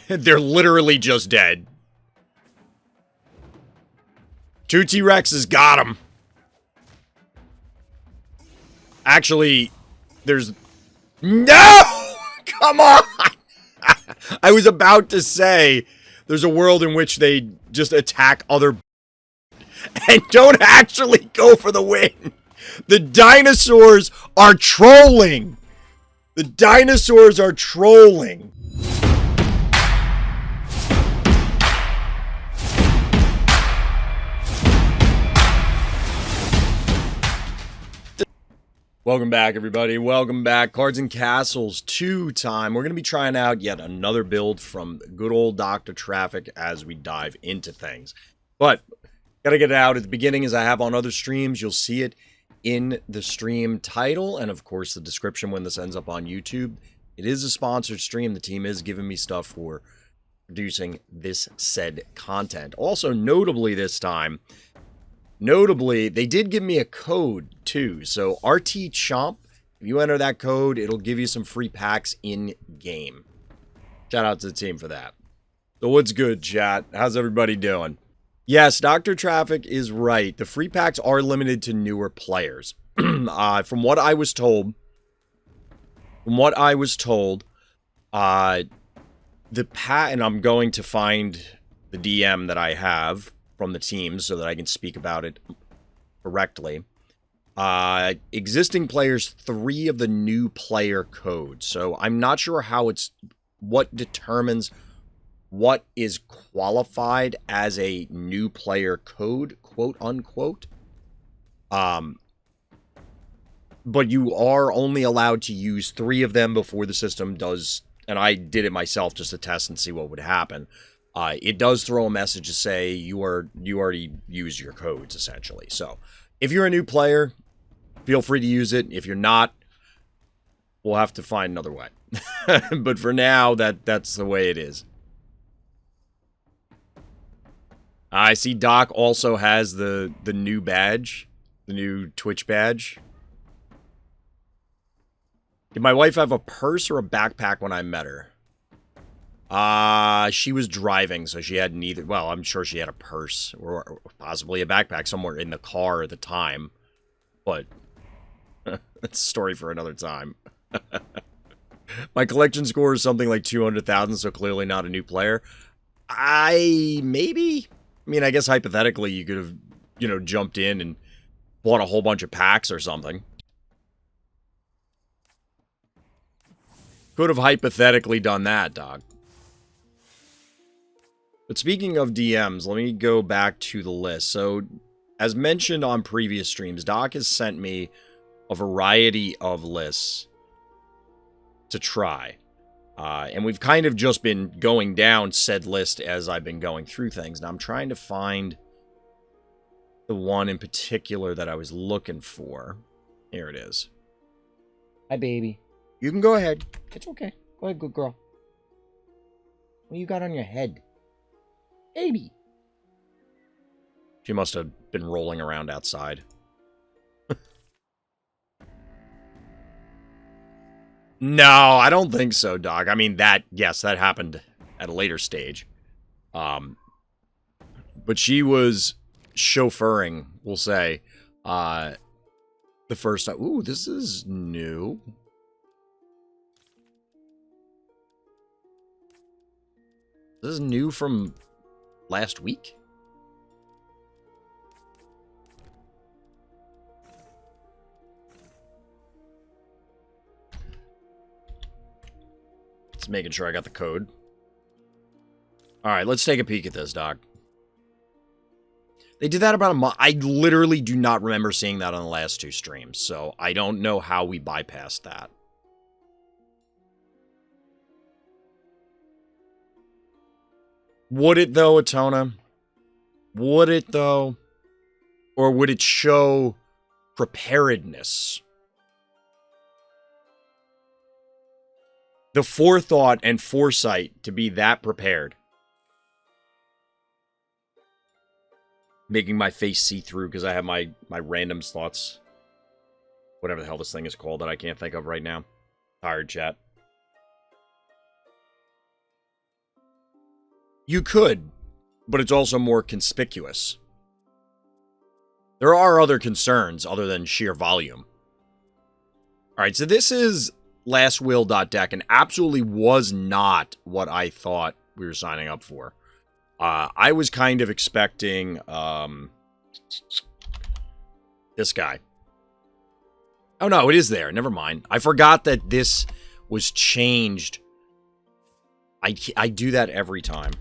They're literally just dead. 2 T-Rexes got him. Actually, there's... No! Come on! I was about to say, there's a world in which they just attack other... and don't actually go for the win. The dinosaurs are trolling. The dinosaurs are trolling. Welcome back, everybody. Welcome back. Cards and Castles 2 time. We're going to be trying out yet another build from good old Dr. Traffic as we dive into things. But, got to get it out at the beginning as I have on other streams. You'll see it in the stream title and, of course, the description when this ends up on YouTube. It is a sponsored stream. The team is giving me stuff for producing this said content. Also, notably this time... Notably, they did give me a code, too. So, RTchomp, if you enter that code, it'll give you some free packs in-game. Shout out to the team for that. So, what's good, chat? How's everybody doing? Yes, Dr. Traffic is right. The free packs are limited to newer players. From what I was told... the pack... And I'm going to find the DM that I have... from the team so that I can speak about it correctly. Existing players, 3 of the new player codes. So I'm not sure how it's, what determines what is qualified as a new player code, quote unquote. But you are only allowed to use 3 of them before the system does, and I did it myself just to test and see what would happen. It does throw a message to say you already used your codes, essentially. So, if you're a new player, feel free to use it. If you're not, we'll have to find another way. But for now, that's the way it is. I see Doc also has the new badge, the new Twitch badge. Did my wife have a purse or a backpack when I met her? She was driving, so she had neither. Well, I'm sure she had a purse or possibly a backpack somewhere in the car at the time. But that's a story for another time. My collection score is something like 200,000, so clearly not a new player. Maybe. I mean, I guess hypothetically you could have, jumped in and bought a whole bunch of packs or something. Could have hypothetically done that, dog. But speaking of DMs, let me go back to the list. So, as mentioned on previous streams, Doc has sent me a variety of lists to try. And we've kind of just been going down said list as I've been going through things. Now, I'm trying to find the one in particular that I was looking for. Here it is. Hi, baby. You can go ahead. It's okay. Go ahead, good girl. What you got on your head? Baby. She must have been rolling around outside. No, I don't think so, Doc. I mean, yes, that happened at a later stage. But she was chauffeuring, we'll say, the first time. Ooh, this is new. This is new from... last week? Just making sure I got the code. Alright, let's take a peek at this, Doc. They did that about a month. I literally do not remember seeing that on the last 2 streams, so I don't know how we bypassed that. Would it, though, Atona? Would it, though? Or would it show preparedness? The forethought and foresight to be that prepared. Making my face see-through because I have my random slots. Whatever the hell this thing is called that I can't think of right now. Tired, chat. You could, but it's also more conspicuous. There are other concerns other than sheer volume. Alright, so this is lastwill.deck and absolutely was not what I thought we were signing up for. I was kind of expecting this guy. Oh no, it is there. Never mind. I forgot that this was changed. I do that every time.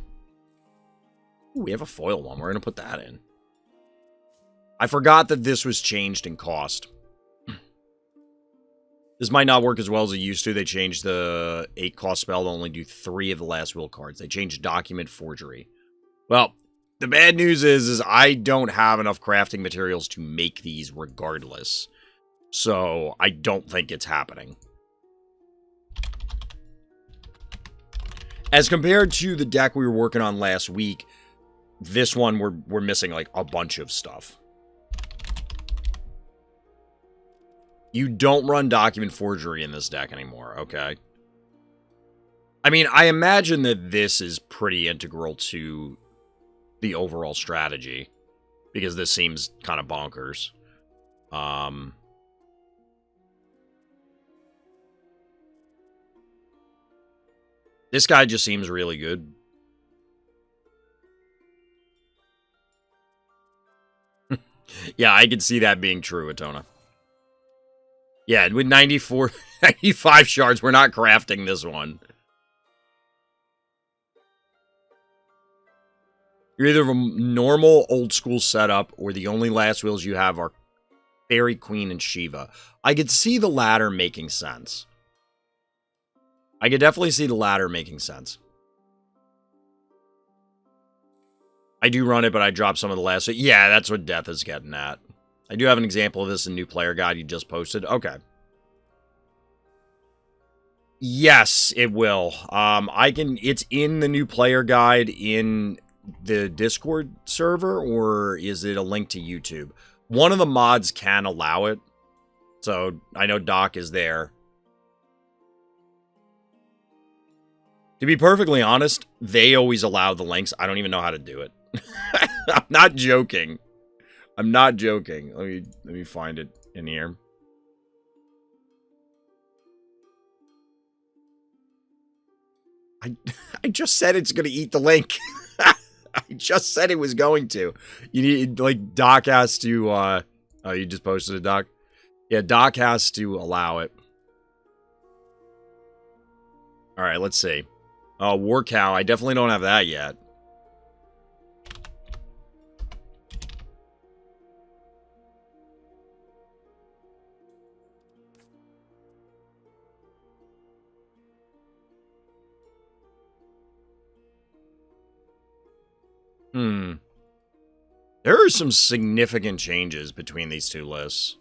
Ooh, we have a foil one. We're going to put that in. I forgot that this was changed in cost. This might not work as well as it used to. They changed the 8 cost spell to only do 3 of the last will cards. They changed document forgery. Well, the bad news is I don't have enough crafting materials to make these regardless. So I don't think it's happening. As compared to the deck we were working on last week, this one we're missing like a bunch of stuff. You don't run document forgery in this deck anymore, okay? I mean, I imagine that this is pretty integral to the overall strategy, because this seems kind of bonkers. This guy just seems really good. Yeah, I can see that being true, Atona. Yeah, with 94, 95 shards, we're not crafting this one. You're either a normal, old-school setup, or the only last wills you have are Fairy Queen and Shiva. I could see the latter making sense. I could definitely see the latter making sense. I do run it, but I dropped some of the last... Yeah, that's what Death is getting at. I do have an example of this in New Player Guide you just posted. Okay. Yes, it will. It's in the New Player Guide in the Discord server, or is it a link to YouTube? One of the mods can allow it. So, I know Doc is there. To be perfectly honest, they always allow the links. I don't even know how to do it. I'm not joking. I'm not joking. Let me find it in here. I just said it's going to eat the link. I just said it was going to. You need, like, Doc has to, oh, you just posted it, Doc? Yeah, Doc has to allow it. Alright, let's see. Oh, War Cow. I definitely don't have that yet. There are some significant changes between these two lists.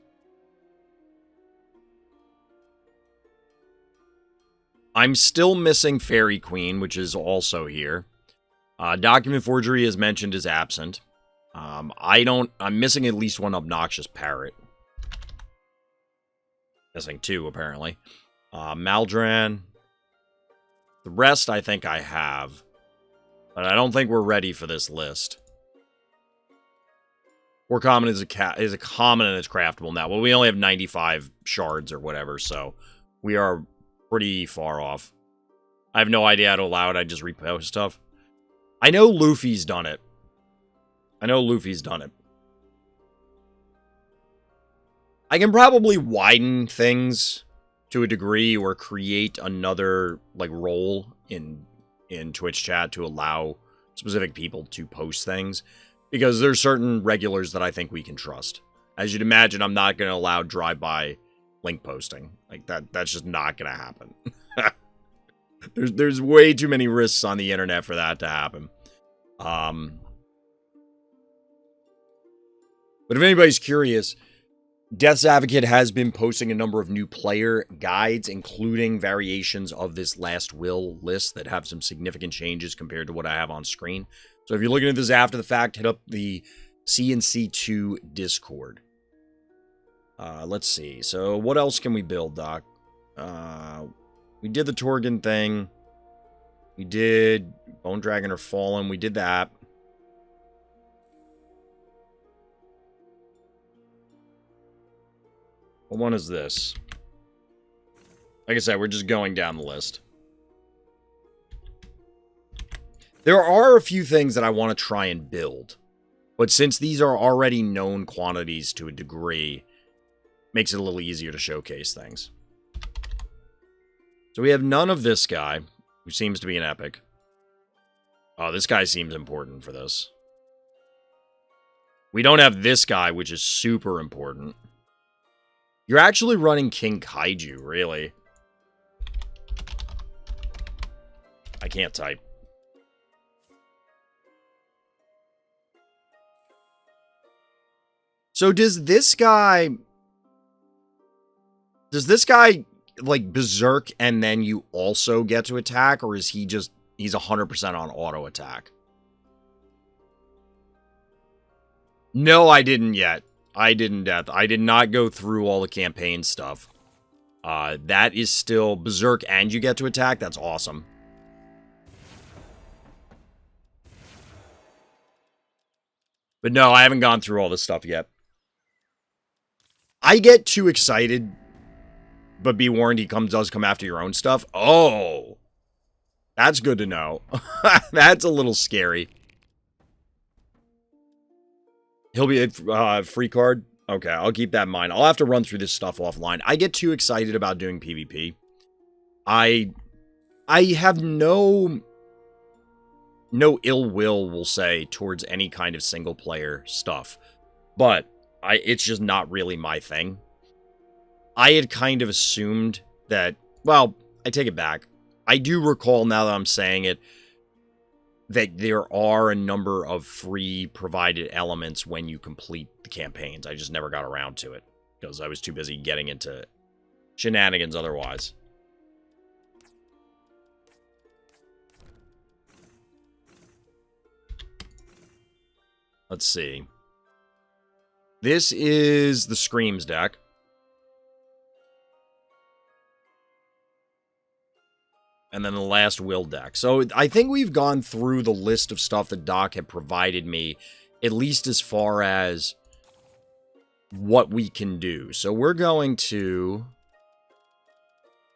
I'm still missing Fairy Queen, which is also here. Document Forgery, as mentioned, is absent. I'm missing at least one Obnoxious Parrot. Missing 2, apparently. Maldran. The rest, I think I have. But I don't think we're ready for this list. War Common is a common and it's craftable now. Well, we only have 95 shards or whatever, so we are pretty far off. I have no idea how to allow it. I just repost stuff. I know Luffy's done it. I can probably widen things to a degree or create another, like, role in Twitch chat to allow specific people to post things. Because there's certain regulars that I think we can trust. As you'd imagine, I'm not going to allow drive-by link posting. Like, that's just not going to happen. There's way too many risks on the internet for that to happen. But if anybody's curious, Death's Advocate has been posting a number of new player guides, including variations of this Last Will list that have some significant changes compared to what I have on screen. So if you're looking at this after the fact, hit up the CNC2 Discord. Let's see. So what else can we build, Doc? We did the Torgan thing. We did Bone Dragon or Fallen. We did that. What one is this? Like I said, we're just going down the list. There are a few things that I want to try and build. But since these are already known quantities to a degree, makes it a little easier to showcase things. So we have none of this guy, who seems to be an epic. Oh, this guy seems important for this. We don't have this guy, which is super important. You're actually running King Kaiju, really. I can't type. So does this guy, like, berserk and then you also get to attack? Or is he just, he's 100% on auto attack? No, I didn't yet. I didn't, I did not go through all the campaign stuff. That is still berserk and you get to attack? That's awesome. But no, I haven't gone through all this stuff yet. I get too excited, but be warned, he does come after your own stuff. Oh, that's good to know. That's a little scary. He'll be a free card? Okay, I'll keep that in mind. I'll have to run through this stuff offline. I get too excited about doing PvP. I have no ill will, we'll say, towards any kind of single-player stuff. But it's just not really my thing. I had kind of assumed that, well, I take it back. I do recall, now that I'm saying it, that there are a number of free provided elements when you complete the campaigns. I just never got around to it, because I was too busy getting into shenanigans otherwise. Let's see. This is the Screams deck. And then the last Will deck. So I think we've gone through the list of stuff that Doc had provided me, at least as far as what we can do. So we're going to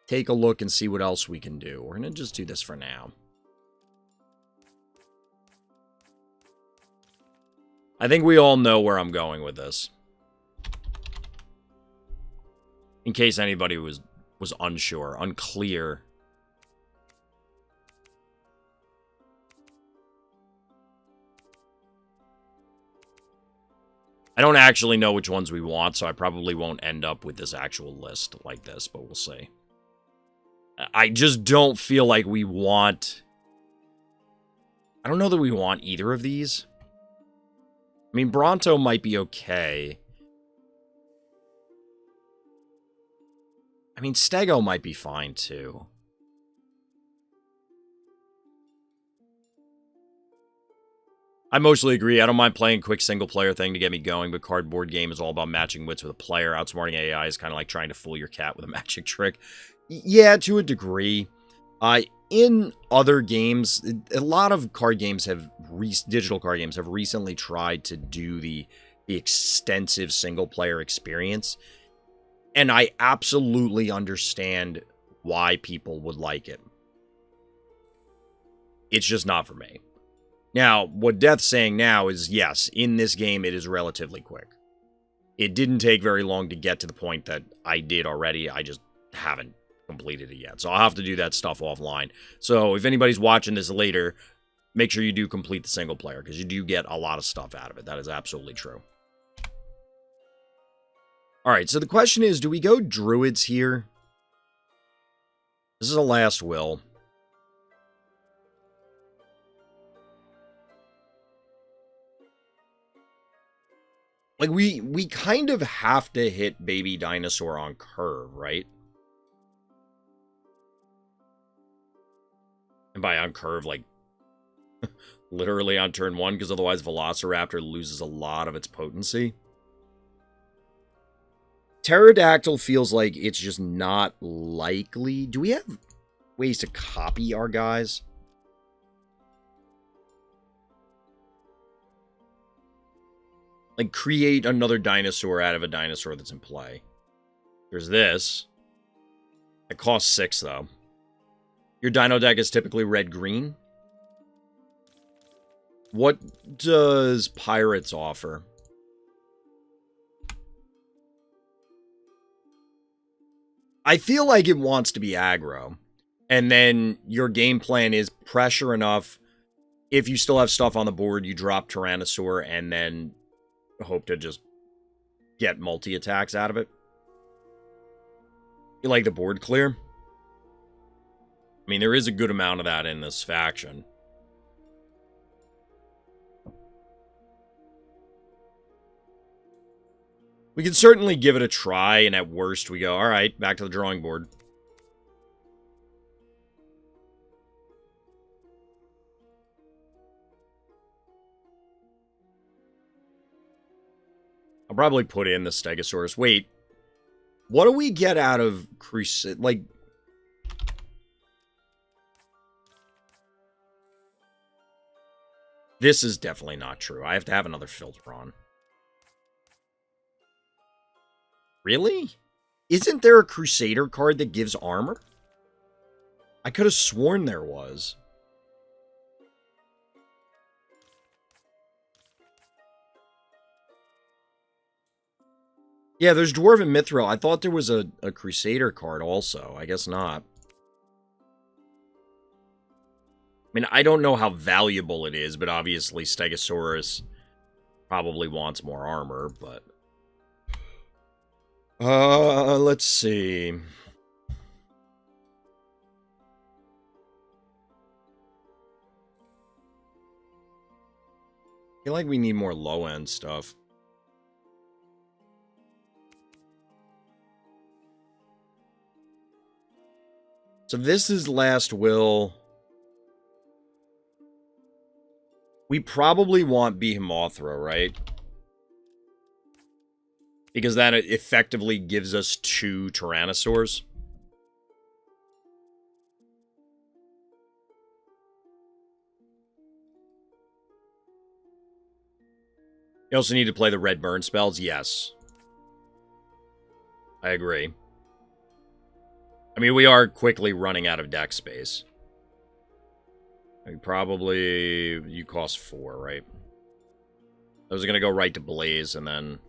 take a look and see what else we can do. We're going to just do this for now. I think we all know where I'm going with this. In case anybody was unsure, unclear. I don't actually know which ones we want, so I probably won't end up with this actual list like this, but we'll see. I just don't feel like we want... I don't know that we want either of these. I mean, Bronto might be okay. I mean, Stego might be fine, too. I mostly agree. I don't mind playing a quick single-player thing to get me going, but cardboard game is all about matching wits with a player. Outsmarting AI is kind of like trying to fool your cat with a magic trick. Yeah, to a degree. In other games, a lot of card games have, digital card games have recently tried to do the extensive single-player experience. And I absolutely understand why people would like it. It's just not for me. Now, what Death's saying now is, yes, in this game it is relatively quick. It didn't take very long to get to the point that I did already. I just haven't completed it yet. So I'll have to do that stuff offline. So if anybody's watching this later, make sure you do complete the single player, because you do get a lot of stuff out of it. That is absolutely true. Alright, so the question is, do we go druids here? This is a last will. Like, we kind of have to hit Baby Dinosaur on curve, right? And by on curve, like, literally on turn 1, because otherwise Velociraptor loses a lot of its potency. Pterodactyl feels like it's just not likely. Do we have ways to copy our guys? Like, create another dinosaur out of a dinosaur that's in play. There's this. It costs 6, though. Your dino deck is typically red-green. What does Pirates offer? I feel like it wants to be aggro. And then your game plan is pressure enough. If you still have stuff on the board, you drop Tyrannosaur and then hope to just get multi-attacks out of it. You like the board clear? I mean, there is a good amount of that in this faction. We can certainly give it a try, and at worst we go, alright, back to the drawing board. I'll probably put in the Stegosaurus. Wait, what do we get out of Crusade? Like, this is definitely not true. I have to have another filter on. Really? Isn't there a Crusader card that gives armor? I could have sworn there was. Yeah, there's Dwarven Mithril. I thought there was a Crusader card also. I guess not. I mean, I don't know how valuable it is, but obviously Stegosaurus probably wants more armor, but... let's see. I feel like we need more low-end stuff. So this is Last Will. We probably want Behemothra, right? Because that effectively gives us 2 Tyrannosaurs. You also need to play the red burn spells? Yes. I agree. I mean, we are quickly running out of deck space. I mean, probably... You cost 4, right? Those are going to go right to Blaze, and then...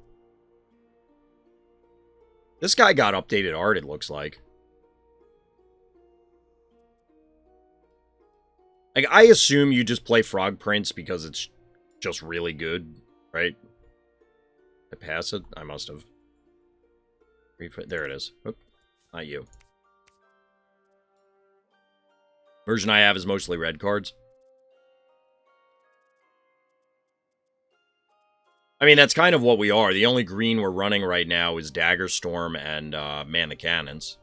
This guy got updated art, it looks like. Like, I assume you just play Frog Prince because it's just really good, right? Did I pass it? I must have. There it is. Oop, not you. Version I have is mostly red cards. I mean, that's kind of what we are. The only green we're running right now is Daggerstorm and Man the Cannons.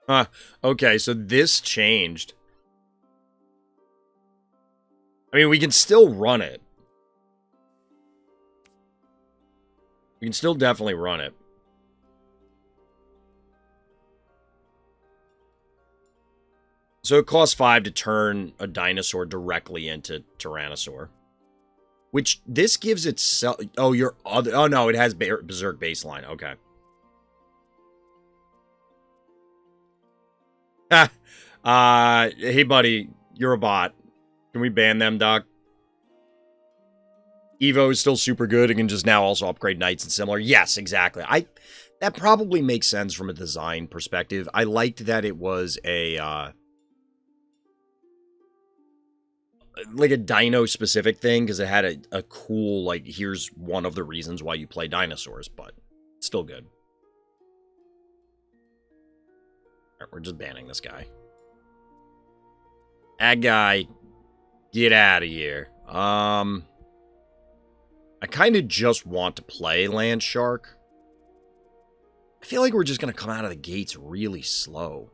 Huh. Okay, so this changed. I mean, we can still run it. We can still definitely run it. So it costs 5 to turn a dinosaur directly into Tyrannosaur. Which, this gives itself... Oh, your other... Oh, no, it has Berserk baseline. Okay. Hey, buddy, you're a bot. Can we ban them, Doc? Evo is still super good. It can just now also upgrade Knights and similar. Yes, exactly. That probably makes sense from a design perspective. I liked that it was a... like a dino-specific thing, because it had a cool, like, here's one of the reasons why you play dinosaurs, but it's still good. Alright, we're just banning this guy. That guy, get out of here. I kind of just want to play Land Shark. I feel like we're just going to come out of the gates really slow.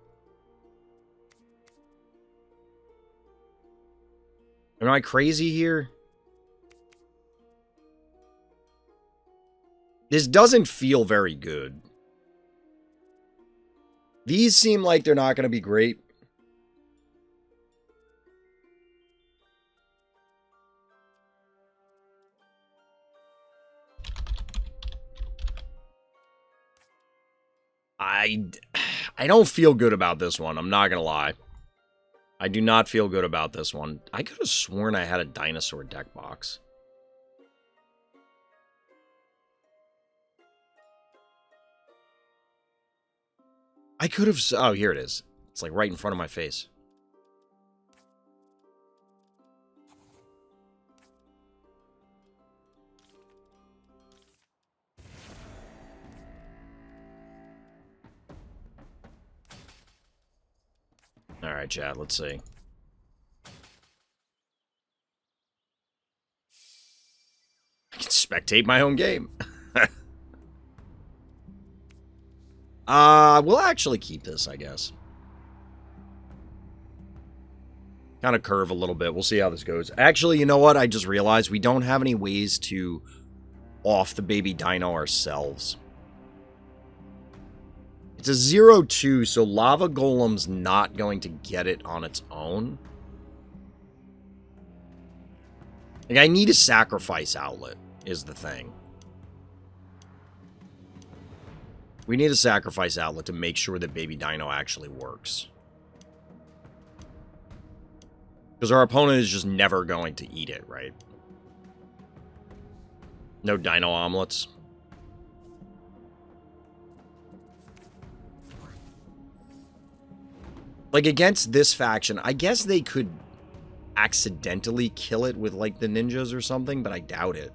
Am I crazy here? This doesn't feel very good. These seem like they're not going to be great. I don't feel good about this one. I'm not going to lie. I do not feel good about this one. I could have sworn I had a dinosaur deck box. I could have... Oh, here it is. It's like right in front of my face. Alright, chat, let's see. I can spectate my own game. We'll actually keep this, I guess. Kind of curve a little bit. We'll see how this goes. Actually, you know what? I just realized we don't have any ways to off the baby dino ourselves. It's a 0-2, so Lava Golem's not going to get it on its own. Like, I need a sacrifice outlet, is the thing. We need a sacrifice outlet to make sure that baby dino actually works. Because our opponent is just never going to eat it, right? No dino omelets. Like, against this faction, I guess they could accidentally kill it with, like, the ninjas or something, but I doubt it.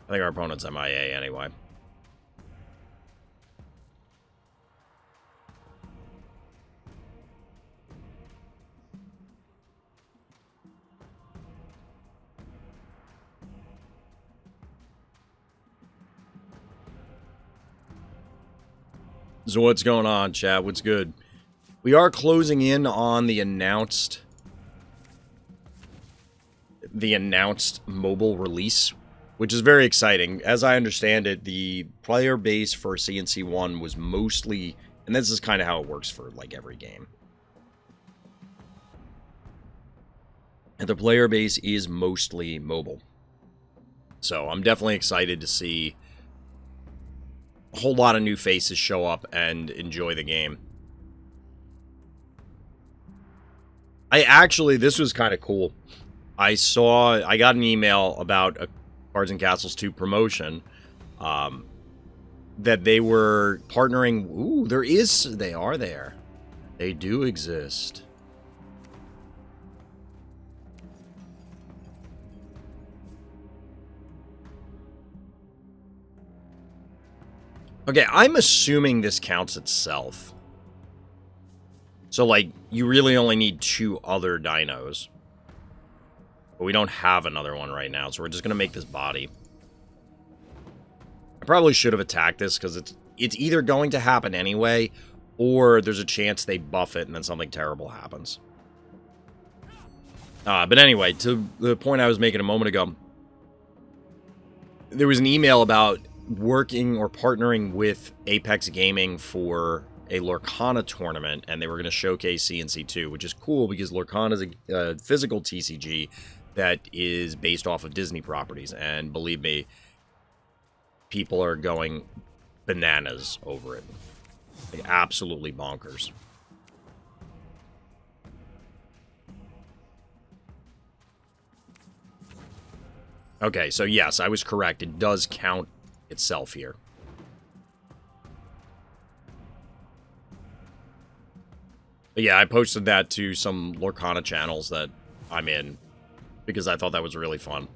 I think our opponent's MIA anyway. So what's going on, chat? What's good? We are closing in on the announced mobile release, which is very exciting. As I understand it, the player base for CNC1 was mostly, and this is kind of how it works for like every game. And the player base is mostly mobile. So I'm definitely excited to see a whole lot of new faces show up and enjoy the game. This was kind of cool. I got an email about a Cards and Castles 2 promotion, that they were partnering. Ooh, they are there. They do exist. Okay, I'm assuming this counts itself. So, like, you really only need 2 other dinos. But we don't have another one right now, so we're just going to make this body. I probably should have attacked this, because it's either going to happen anyway, or there's a chance they buff it and then something terrible happens. But anyway, to the point I was making a moment ago, there was an email about working or partnering with Apex Gaming for a Lorcana tournament, and they were going to showcase CNC2, which is cool because Lorcana is a physical TCG that is based off of Disney properties, and believe me, people are going bananas over it. Like, absolutely bonkers. Okay, so yes, I was correct. It does count itself here. But yeah, I posted that to some Lorcana channels that I'm in because I thought that was really fun.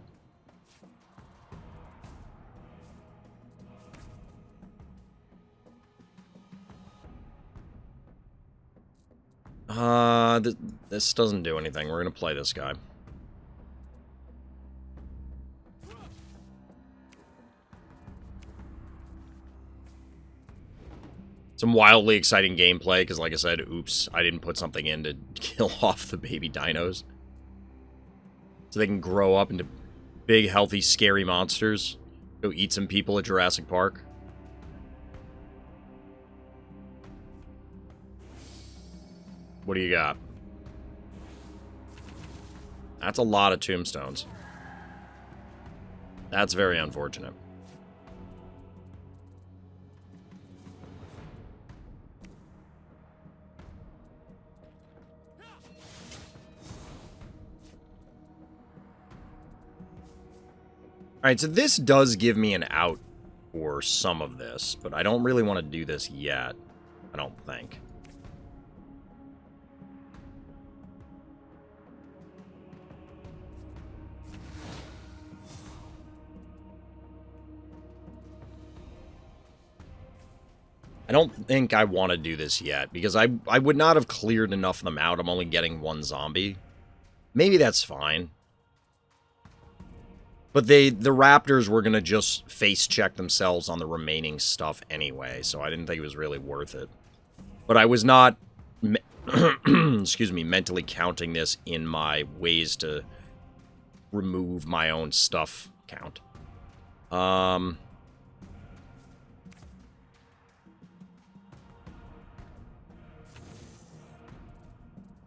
This doesn't do anything. We're gonna play this guy. Some wildly exciting gameplay, because like I said, oops, I didn't put something in to kill off the baby dinos. So they can grow up into big, healthy, scary monsters. Go eat some people at Jurassic Park. What do you got? That's a lot of tombstones. That's very unfortunate. Alright, so this does give me an out for some of this, but I don't really want to do this yet. I don't think. I don't think I want to do this yet, because I would not have cleared enough of them out. I'm only getting one zombie. Maybe that's fine. But the Raptors were going to just face check themselves on the remaining stuff anyway, so I didn't think it was really worth it. But I was not, excuse me, mentally counting this in my ways to remove my own stuff count.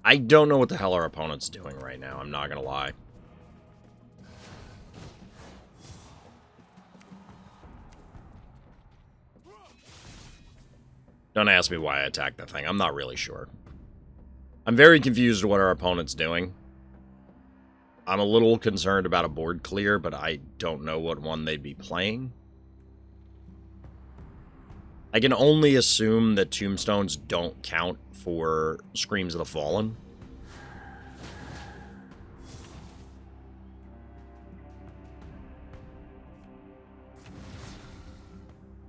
I don't know what the hell our opponent's doing right now, I'm not going to lie. Don't ask me why I attacked that thing. I'm not really sure. I'm very confused what our opponent's doing. I'm a little concerned about a board clear, but I don't know what one they'd be playing. I can only assume that tombstones don't count for Screams of the Fallen.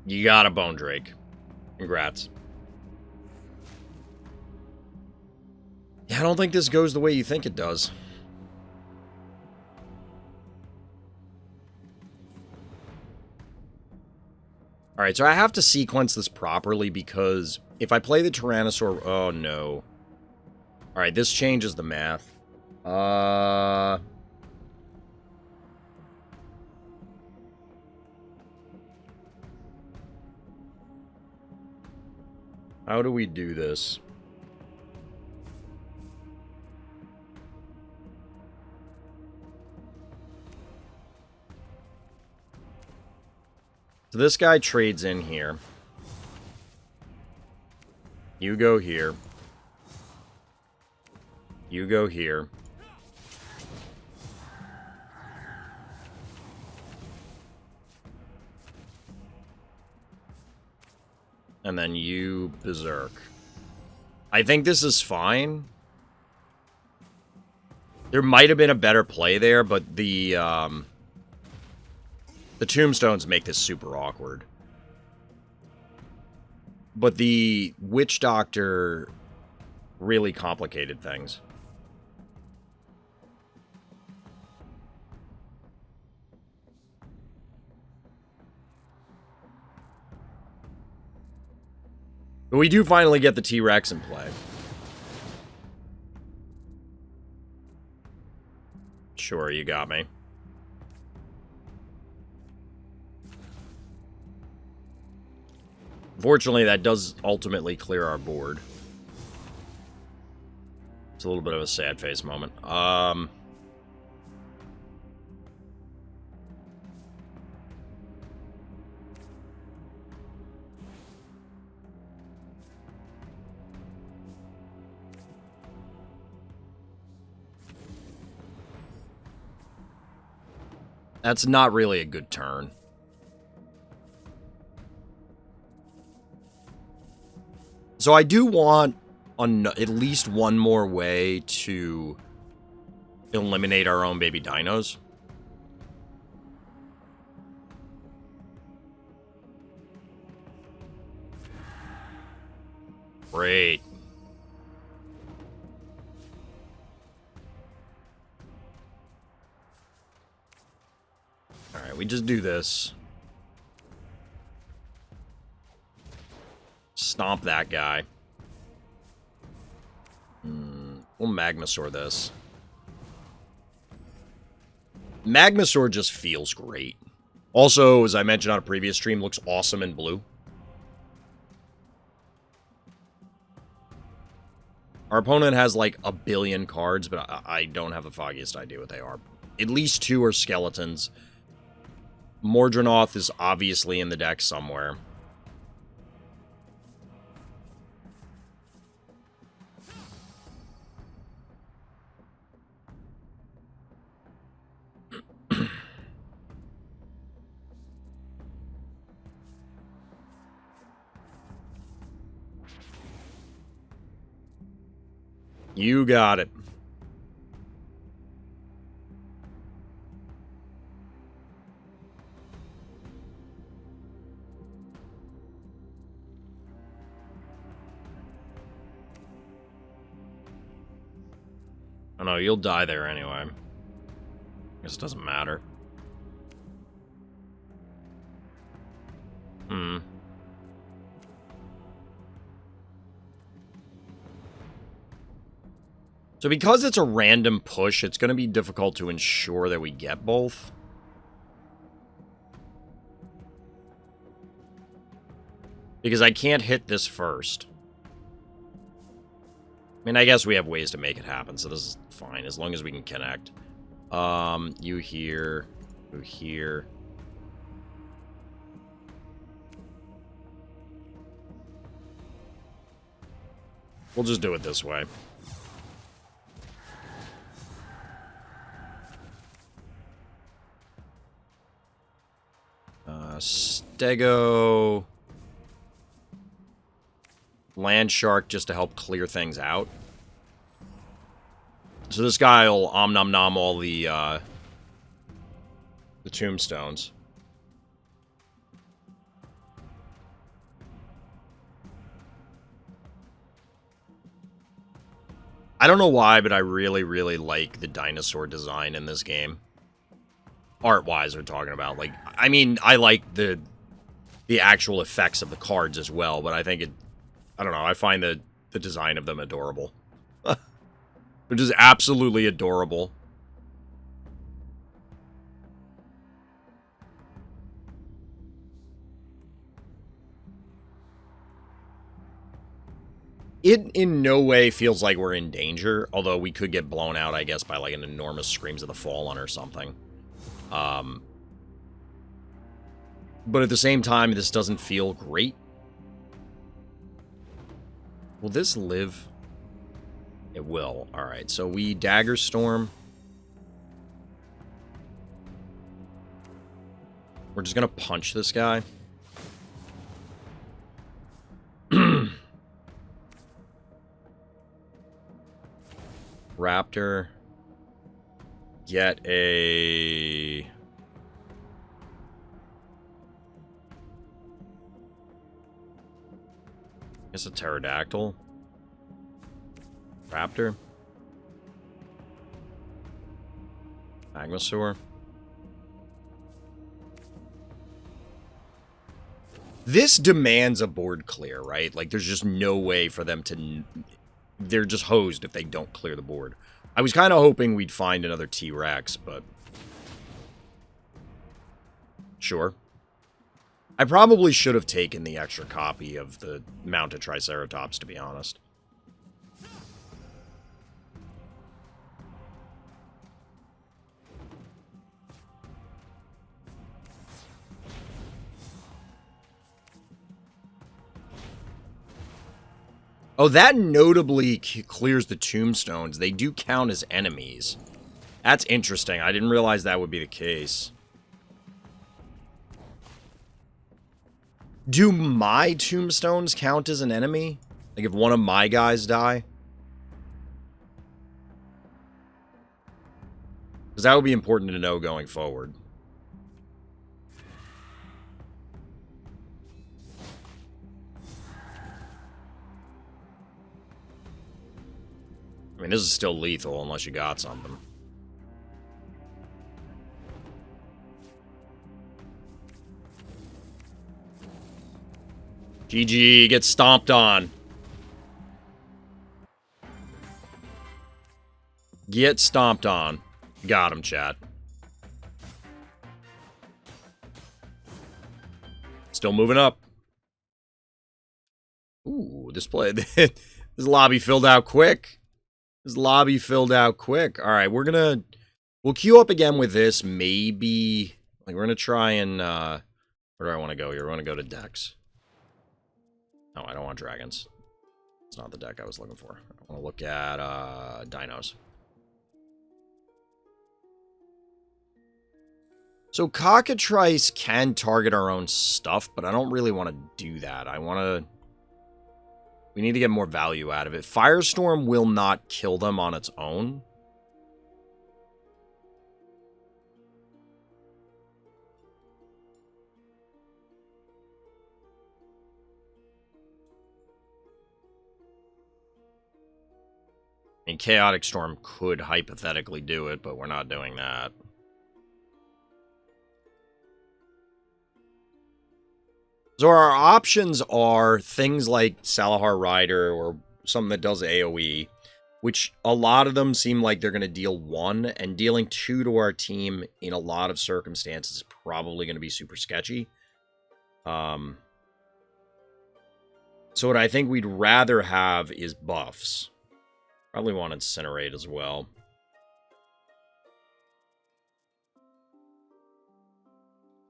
You got a Bone Drake. Congrats. Yeah, I don't think this goes the way you think it does. Alright, so I have to sequence this properly because if I play the Tyrannosaur... Oh, no. Alright, this changes the math. How do we do this? So this guy trades in here. You go here. You go here. And then you berserk. I think this is fine. There might have been a better play there, but the tombstones make this super awkward. But the Witch Doctor really complicated things. But we do finally get the T-Rex in play. Sure, you got me. Fortunately, that does ultimately clear our board. It's a little bit of a sad face moment. That's not really a good turn. So I do want at least one more way to eliminate our own baby dinos. Great. Alright, we just do this. Stomp that guy. We'll Magmasaur this. Magmasaur just feels great. Also, as I mentioned on a previous stream, looks awesome in blue. Our opponent has like a billion cards, but I don't have the foggiest idea what they are. At least 2 are skeletons. Mordrinoth is obviously in the deck somewhere. You got it. Oh no, you'll die there anyway. Guess it doesn't matter. So because it's a random push, it's going to be difficult to ensure that we get both. Because I can't hit this first. I mean, I guess we have ways to make it happen, so this is fine, as long as we can connect. You here, you here. We'll just do it this way. Stego... Land Shark just to help clear things out. So this guy will om-nom-nom all the tombstones. I don't know why, but I really, really like the dinosaur design in this game. Art-wise, we're talking about. Like, I mean, I like the actual effects of the cards as well, but I think it... I don't know, I find the design of them adorable. They're just absolutely adorable. It in no way feels like we're in danger, although we could get blown out, I guess, by like an enormous Screams of the Fallen or something. But at the same time, this doesn't feel great. Will this live? It will. Alright, so we Dagger Storm. We're just gonna punch this guy. Raptor. Get a... It's a pterodactyl. Raptor. Magmasaur. This demands a board clear, right? Like, there's just no way for them to... They're just hosed if they don't clear the board. I was kind of hoping we'd find another T-Rex, but... Sure. I probably should have taken the extra copy of the mounted Triceratops, to be honest. Oh, that notably clears the tombstones. They do count as enemies. That's interesting. I didn't realize that would be the case. Do my tombstones count as an enemy? Like if one of my guys die? Because that would be important to know going forward. I mean, this is still lethal unless you got something. GG, get stomped on. Get stomped on. Got him, chat. Still moving up. Ooh, this this lobby filled out quick. This lobby filled out quick. All right, we'll queue up again with this maybe Like, we're going to try and, where do I want to go here? We want to go to decks. No, I don't want dragons. It's not the deck I was looking for. I want to look at, dinos. So Cockatrice can target our own stuff, but I don't really want to do that. I want to... We need to get more value out of it. Firestorm will not kill them on its own. And Chaotic Storm could hypothetically do it, but we're not doing that. So our options are things like Salahar Rider or something that does AoE, which a lot of them seem like they're going to deal 1, and dealing 2 to our team in a lot of circumstances is probably going to be super sketchy. So what I think we'd rather have is buffs. Probably want Incinerate as well.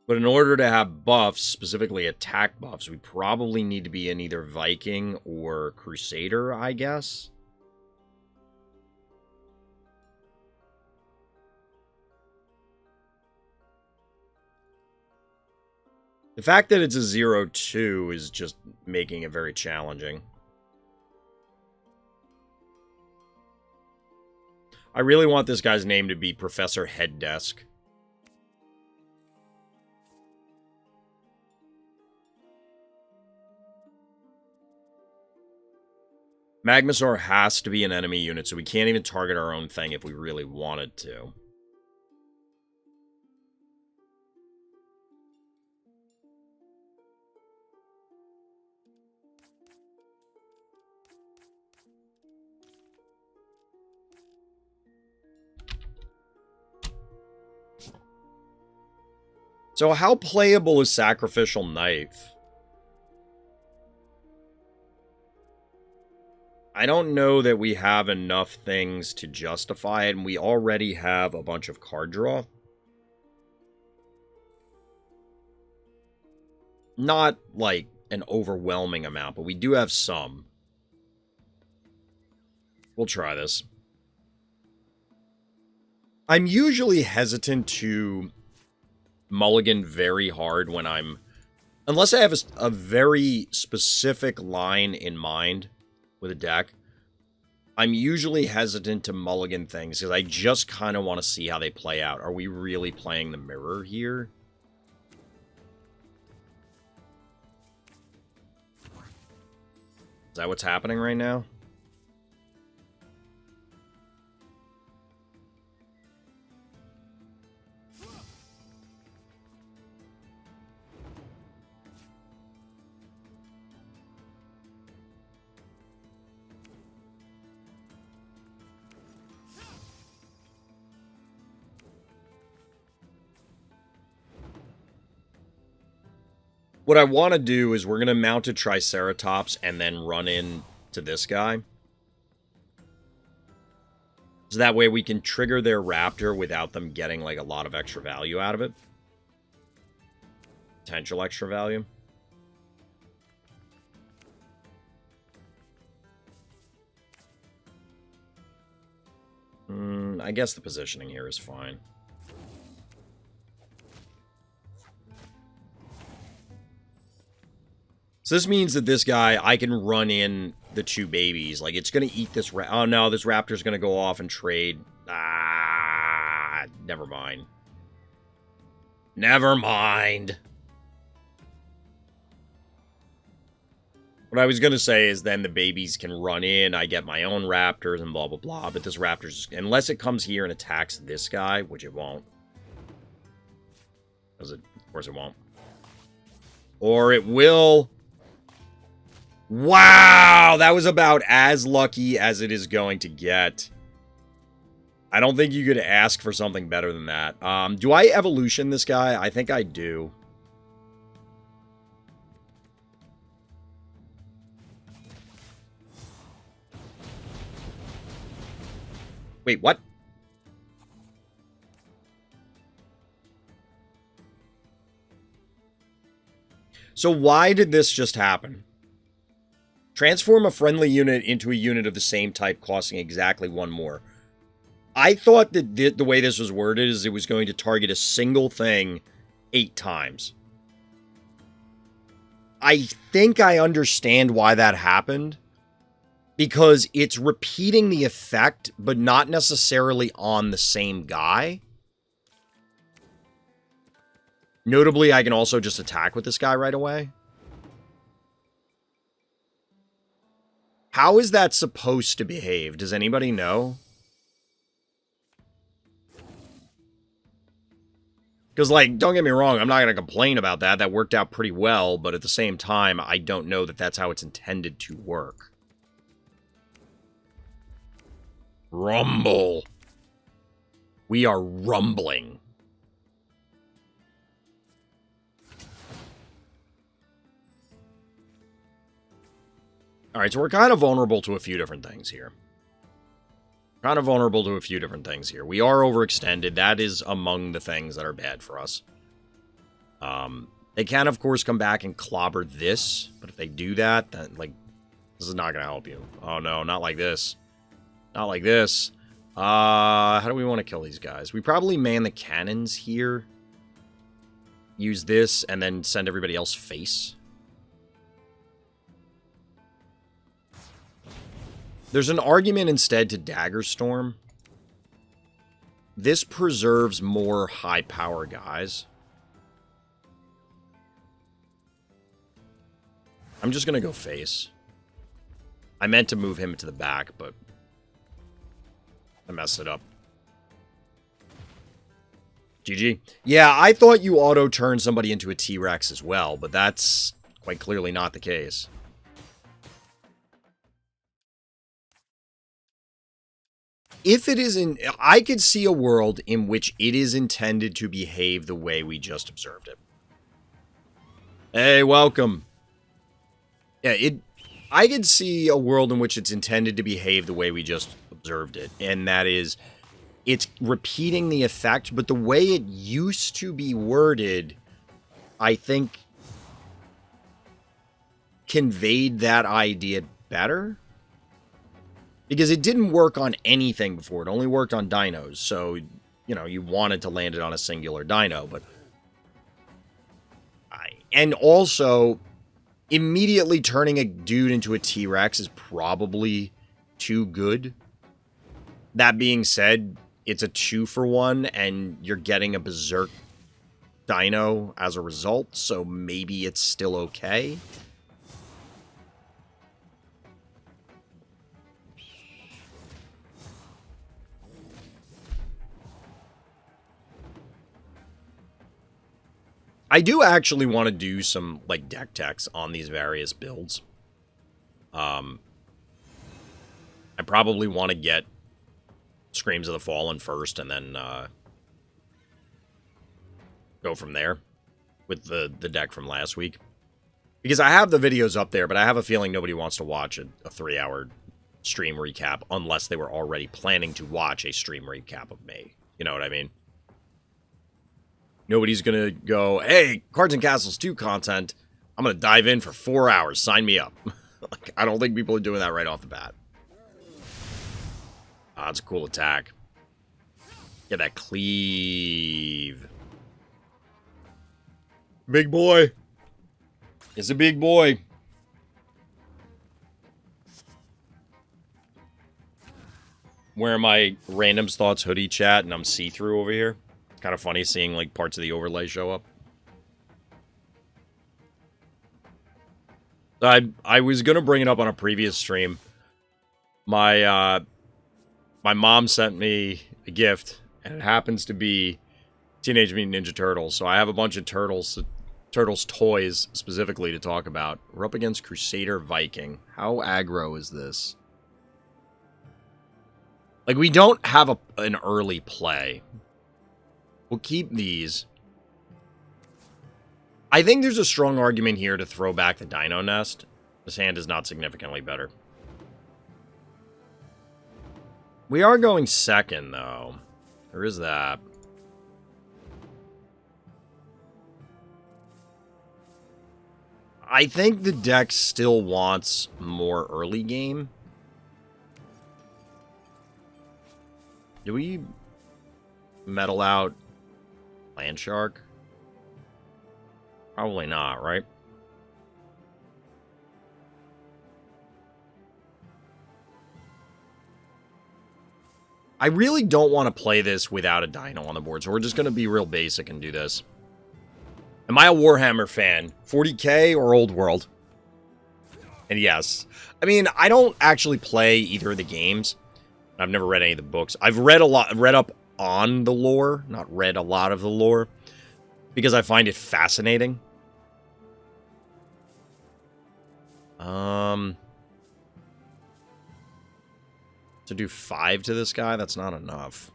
But in order to have buffs, specifically attack buffs, we probably need to be in either Viking or Crusader, I guess. The fact that it's a 0-2 is just making it very challenging. I really want this guy's name to be Professor Head Desk. Magmasaur has to be an enemy unit, so we can't even target our own thing if we really wanted to. So how playable is Sacrificial Knife? I don't know that we have enough things to justify it, and we already have a bunch of card draw. Not, like, an overwhelming amount, but we do have some. We'll try this. I'm usually hesitant to mulligan very hard when I'm... Unless I have a very specific line in mind with a deck, I'm usually hesitant to mulligan things because I just kind of want to see how they play out. Are we really playing the mirror here? Is that what's happening right now? What I want to do is we're going to mount a Triceratops and then run in to this guy. So that way we can trigger their Raptor without them getting like a lot of extra value out of it. Potential extra value. I guess the positioning here is fine. So this means that this guy, I can run in the 2 babies. Like, it's going to eat this... Oh, no, this Raptor's going to go off and trade. Ah, never mind. Never mind. What I was going to say is then the babies can run in, I get my own Raptors and blah, blah, blah. But this Raptor's... Unless it comes here and attacks this guy, which it won't. Because of course it won't. Or it will... Wow, that was about as lucky as it is going to get. I don't think you could ask for something better than that. Do I evolution this guy? I think I do. Wait, what? So why did this just happen? Transform a friendly unit into a unit of the same type, costing exactly one more. I thought that the way this was worded is it was going to target a single thing 8 times. I think I understand why that happened. Because it's repeating the effect, but not necessarily on the same guy. Notably, I can also just attack with this guy right away. How is that supposed to behave? Does anybody know? Because, like, don't get me wrong, I'm not going to complain about that. That worked out pretty well, but at the same time, I don't know that that's how it's intended to work. Rumble. We are rumbling. Alright, so we're kind of vulnerable to a few different things here. We are overextended. That is among the things that are bad for us. They can, of course, come back and clobber this. But if they do that, then, like, this is not going to help you. Oh, no, not like this. Not like this. How do we want to kill these guys? We probably man the cannons here. Use this and then send everybody else face. There's an argument instead to Dagger Storm. This preserves more high power guys. I'm just going to go face. I meant to move him to the back, but I messed it up. GG. Yeah, I thought you auto-turned somebody into a T-Rex as well, but that's quite clearly not the case. If it isn't, I could see a world in which it is intended to behave the way we just observed it. Hey, welcome. Yeah, I could see a world in which it's intended to behave the way we just observed it, and that is, it's repeating the effect, but the way it used to be worded, I think, conveyed that idea better. Because it didn't work on anything before. It only worked on dinos. So, you know, you wanted to land it on a singular dino. But and also, immediately turning a dude into a T-Rex is probably too good. That being said, it's a 2-for-1, and you're getting a Berserk dino as a result. So maybe it's still okay. I do actually want to do some, like, deck techs on these various builds. I probably want to get Screams of the Fallen first, and then, go from there with the deck from last week. Because I have the videos up there, but I have a feeling nobody wants to watch a 3-hour stream recap unless they were already planning to watch a stream recap of me. You know what I mean? Nobody's going to go, hey, Cards and Castles 2 content, I'm going to dive in for 4 hours. Sign me up. Like, I don't think people are doing that right off the bat. That's a cool attack. Get that cleave. Big boy. It's a big boy. Wearing my Random's Thoughts hoodie chat, and I'm see-through over here. Kind of funny seeing, like, parts of the overlay show up. I was gonna bring it up on a previous stream. My mom sent me a gift, and it happens to be Teenage Mutant Ninja Turtles. So I have a bunch of Turtles toys specifically to talk about. We're up against Crusader Viking. How aggro is this? Like, we don't have an early play. We'll keep these. I think there's a strong argument here to throw back the Dino Nest. This hand is not significantly better. We are going second, though. There is that. I think the deck still wants more early game. Do we metal out Land Shark? Probably not, right? I really don't want to play this without a Dino on the board, so we're just going to be real basic and do this. Am I a Warhammer fan? 40k or Old World? And yes. I mean, I don't actually play either of the games. I've never read any of the books. I've read up on the lore, not read a lot of the lore, because I find it fascinating. To do 5 to this guy, that's not enough.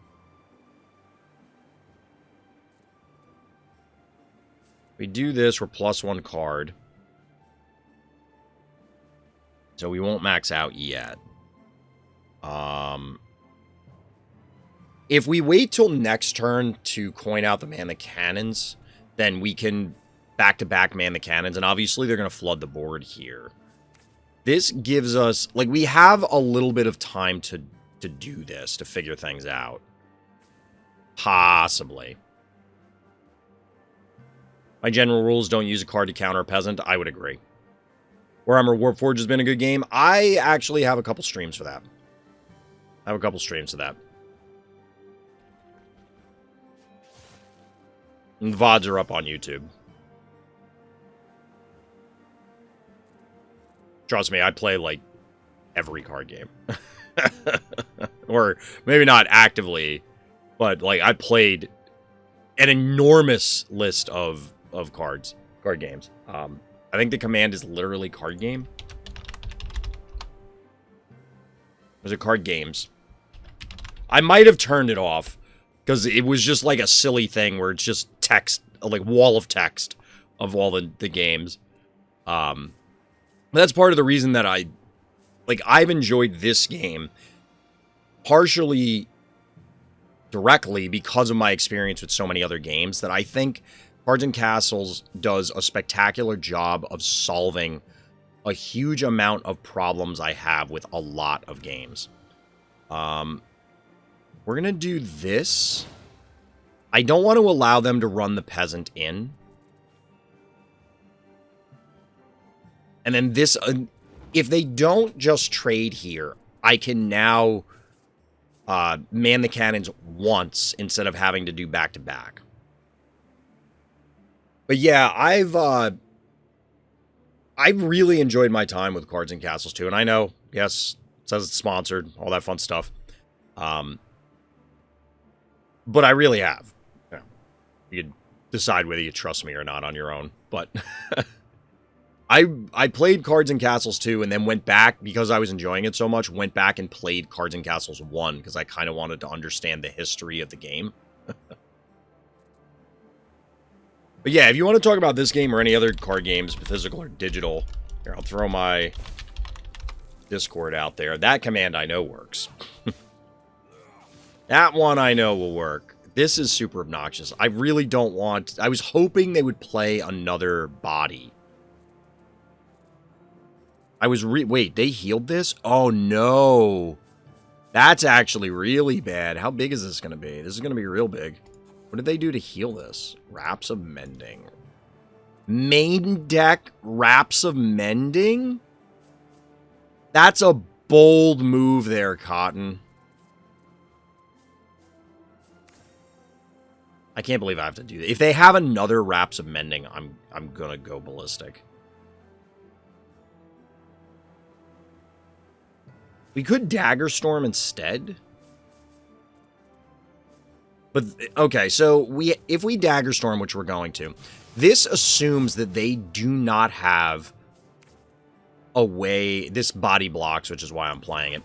We do this, we're +1 card. So we won't max out yet. If we wait till next turn to coin out the man the cannons, then we can back-to-back man the cannons, and obviously they're going to flood the board here. This gives us, like, we have a little bit of time to do this, to figure things out. Possibly. My general rules, don't use a card to counter a peasant. I would agree. Warhammer Warforged has been a good game. I actually have a couple streams for that. And the VODs are up on YouTube. Trust me, I play, like, every card game. Or maybe not actively, but, like, I played an enormous list of card games. I think the command is literally card game. Was it card games? I might have turned it off, because it was just, like, a silly thing where it's just text, like, wall of text of all the games. That's part of the reason that I've enjoyed this game partially directly because of my experience with so many other games, that I think Cards and Castles does a spectacular job of solving a huge amount of problems I have with a lot of games. We're going to do this. I don't want to allow them to run the peasant in. And then this, if they don't just trade here, I can now man the cannons once instead of having to do back-to-back. But yeah, I've really enjoyed my time with Cards and Castles 2. And I know, yes, it says it's sponsored, all that fun stuff. But I really have. You know, you could decide whether you trust me or not on your own. But I played Cards and Castles 2 and then went back, because I was enjoying it so much, went back and played Cards and Castles 1 because I kind of wanted to understand the history of the game. But yeah, if you want to talk about this game or any other card games, physical or digital, here, I'll throw my Discord out there. That command I know works. That one I know will work. This is super obnoxious. I really don't want... I was hoping they would play another body. Wait, they healed this? Oh, no. That's actually really bad. How big is this going to be? This is going to be real big. What did they do to heal this? Wraps of Mending. Main deck Wraps of Mending? That's a bold move there, Cotton. I can't believe I have to do that. If they have another Wraps of Mending, I'm gonna go ballistic. We could Dagger Storm instead. But, okay, so if we Dagger Storm, which we're going to, this assumes that they do not have a way... This body blocks, which is why I'm playing it.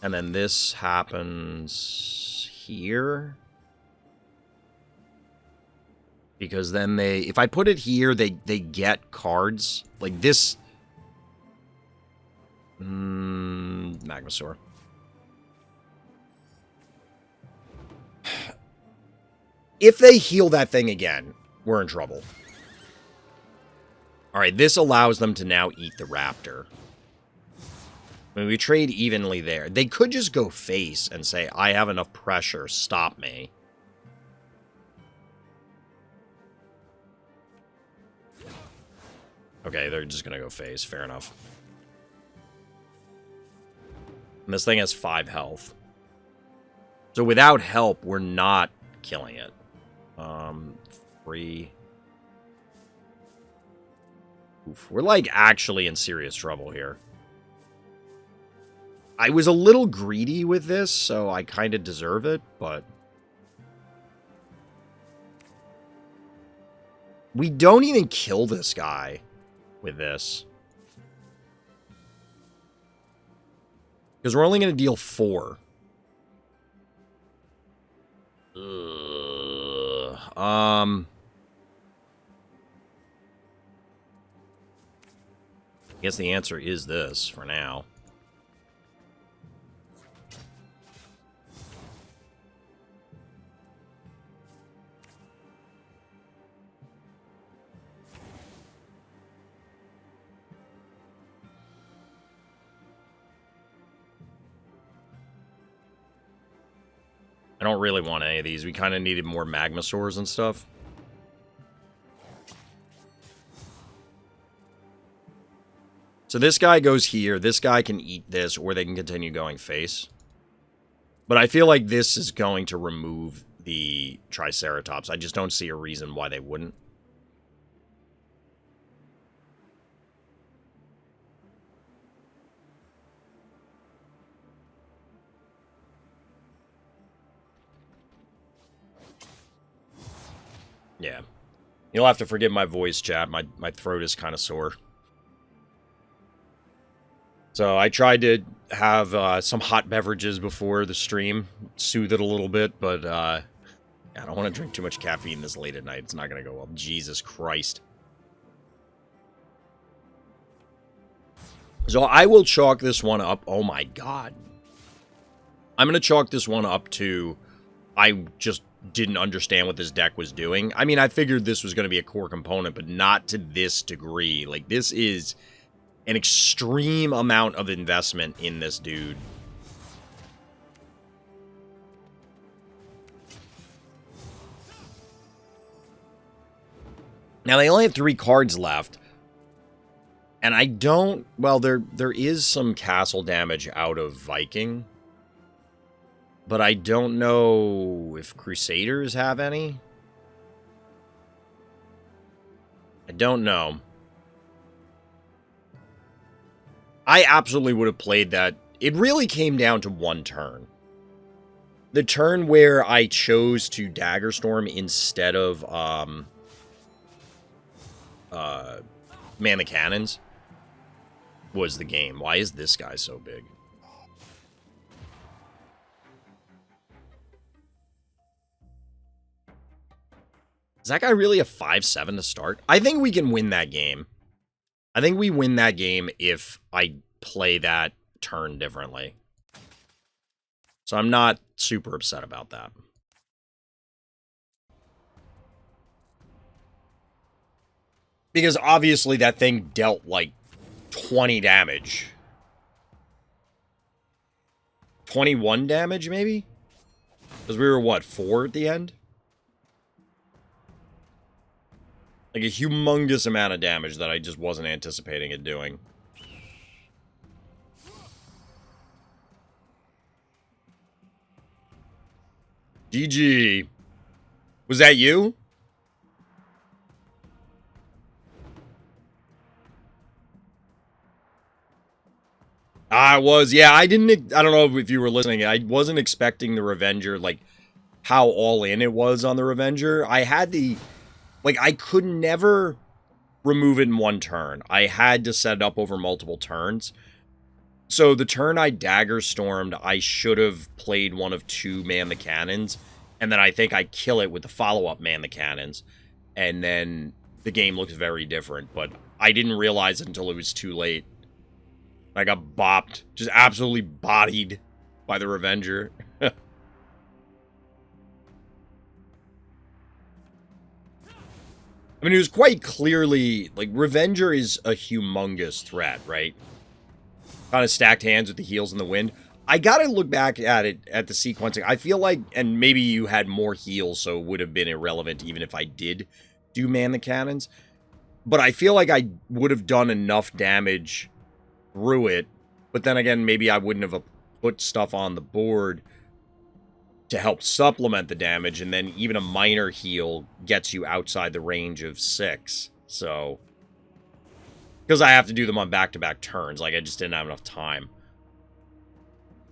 And then this happens here. Because then they... If I put it here, they get cards. Like this... Magmasaur. If they heal that thing again, we're in trouble. Alright, this allows them to now eat the raptor. I mean, we trade evenly there. They could just go face and say, I have enough pressure, stop me. Okay, they're just gonna go face, fair enough. And this thing has 5 health. So without help, we're not killing it. 3. Oof, we're like actually in serious trouble here. I was a little greedy with this, so I kind of deserve it, but... we don't even kill this guy with this. Because we're only going to deal 4. I guess the answer is this for now. I don't really want any of these. We kind of needed more Magmasaurs and stuff. So this guy goes here. This guy can eat this, or they can continue going face. But I feel like this is going to remove the Triceratops. I just don't see a reason why they wouldn't. Yeah. You'll have to forgive my voice, chat. My throat is kind of sore. So I tried to have some hot beverages before the stream. Soothe it a little bit, but I don't want to drink too much caffeine this late at night. It's not going to go well. Jesus Christ. So I will chalk this one up. Oh my god. I'm going to chalk this one up to... I just didn't understand what this deck was doing. I mean, I figured this was going to be a core component, but not to this degree. Like, this is an extreme amount of investment in this dude. Now, they only have 3 cards left. And I don't... well, there is some castle damage out of Viking. But I don't know if Crusaders have any. I don't know. I absolutely would have played that. It really came down to one turn. The turn where I chose to Daggerstorm instead of man the cannons was the game. Why is this guy so big? Is that guy really a 5-7 to start? I think we can win that game. I think we win that game if I play that turn differently. So I'm not super upset about that. Because obviously that thing dealt like 20 damage. 21 damage, maybe? Because we were, what, 4 at the end? Like a humongous amount of damage that I just wasn't anticipating it doing. GG. Was that you? I was, yeah, I don't know if you were listening. I wasn't expecting the Revenger, like, how all in it was on the Revenger. I had the... like, I could never remove it in one turn. I had to set it up over multiple turns. So the turn I Daggerstormed, I should have played one of 2 Man the Cannons. And then I think I kill it with the follow-up Man the Cannons. And then the game looks very different. But I didn't realize it until it was too late. I got bopped. Just absolutely bodied by the Revenger. I mean, it was quite clearly, like, Revenger is a humongous threat, right? Kind of stacked hands with the heels in the wind. I gotta look back at it, at the sequencing. I feel like, and maybe you had more heals, so it would have been irrelevant even if I did do man the cannons. But I feel like I would have done enough damage through it. But then again, maybe I wouldn't have put stuff on the board to help supplement the damage, and then even a minor heal gets you outside the range of 6. So, because I have to do them on back-to-back turns, like I just didn't have enough time.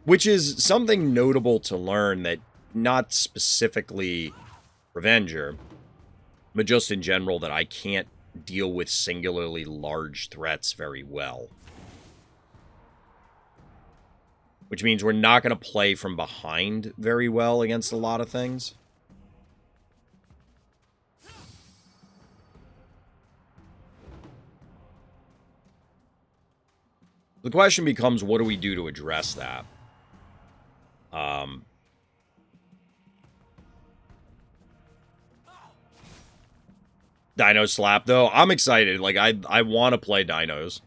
Which is something notable to learn, that not specifically Revenger, but just in general, that I can't deal with singularly large threats very well. Which means we're not going to play from behind very well against a lot of things. The question becomes, what do we do to address that? Dino slap, though. I'm excited. Like, I want to play dinos.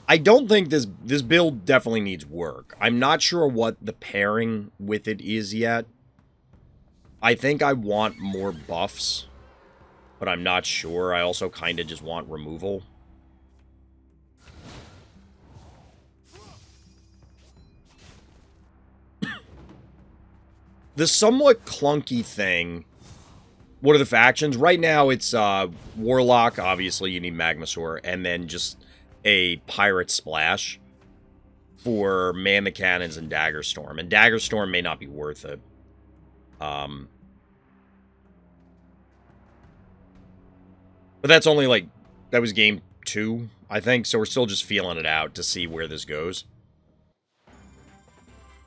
I don't think this build definitely needs work. I'm not sure what the pairing with it is yet. I think I want more buffs, but I'm not sure. I also kind of just want removal. The somewhat clunky thing, what are the factions? Right now it's Warlock, obviously you need Magmasaur, and then just a Pirate Splash for Man the Cannons and Daggerstorm. And Daggerstorm may not be worth it. But that's only like, that was game 2, I think, so we're still just feeling it out to see where this goes.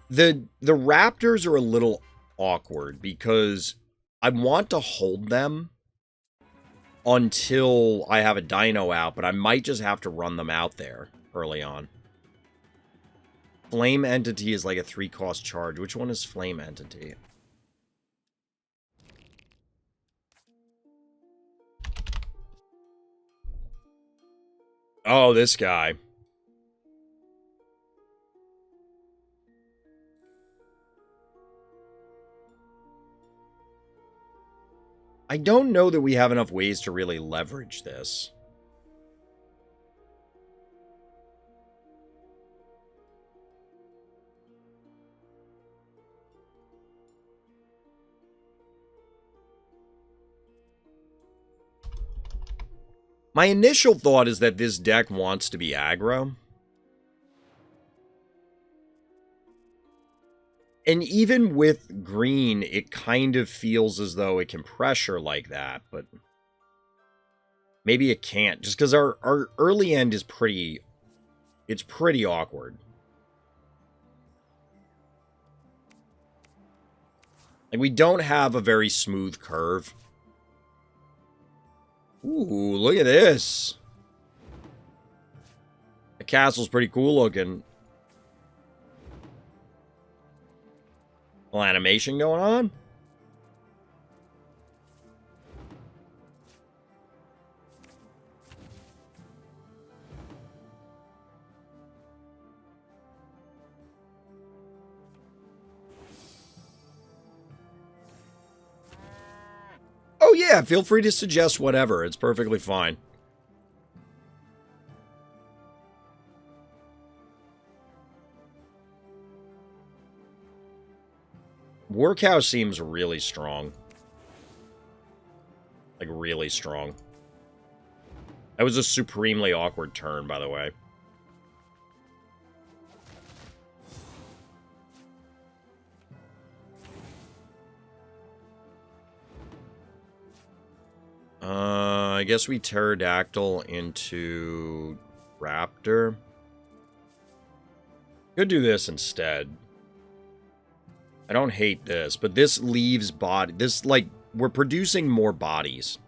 The Raptors are a little awkward because I want to hold them until I have a Dino out, but I might just have to run them out there early on. Flame Entity is like a 3-cost charge. Which one is Flame Entity? Oh, this guy. I don't know that we have enough ways to really leverage this. My initial thought is that this deck wants to be aggro. And even with green, it kind of feels as though it can pressure like that, but maybe it can't, just because our early end is pretty awkward. Like, we don't have a very smooth curve. Ooh, look at this. The castle's pretty cool looking. Little animation going on. Oh yeah, feel free to suggest whatever. It's perfectly fine. Workhouse seems really strong. Like, really strong. That was a supremely awkward turn, by the way. I guess we Pterodactyl into Raptor. Could do this instead. I don't hate this, but this leaves body. This, like, we're producing more bodies.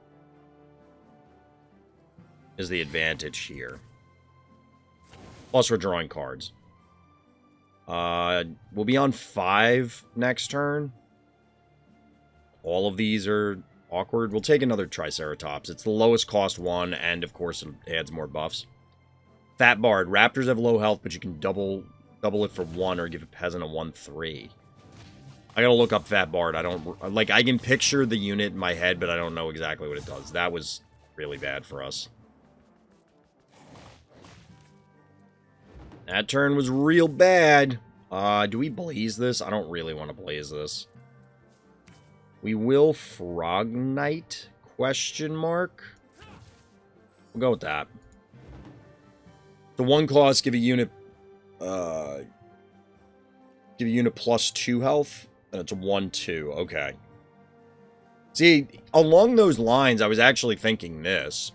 Is the advantage here. Plus, we're drawing cards. We'll be on 5 next turn. All of these are Awkward. We'll take another Triceratops. It's the lowest cost one, and of course it adds more buffs. Fat Bard. Raptors have low health, but you can double it for 1 or give a peasant a 1/3. I gotta look up Fat Bard. I don't... Like, I can picture the unit in my head, but I don't know exactly what it does. That was really bad for us. That turn was real bad. Do we blaze this? I don't really want to blaze this. We will Frog Knight? Question mark? We'll go with that. The 1 cost, give a unit... give a unit +2 health. And it's a 1/2. Okay. See, along those lines, I was actually thinking this.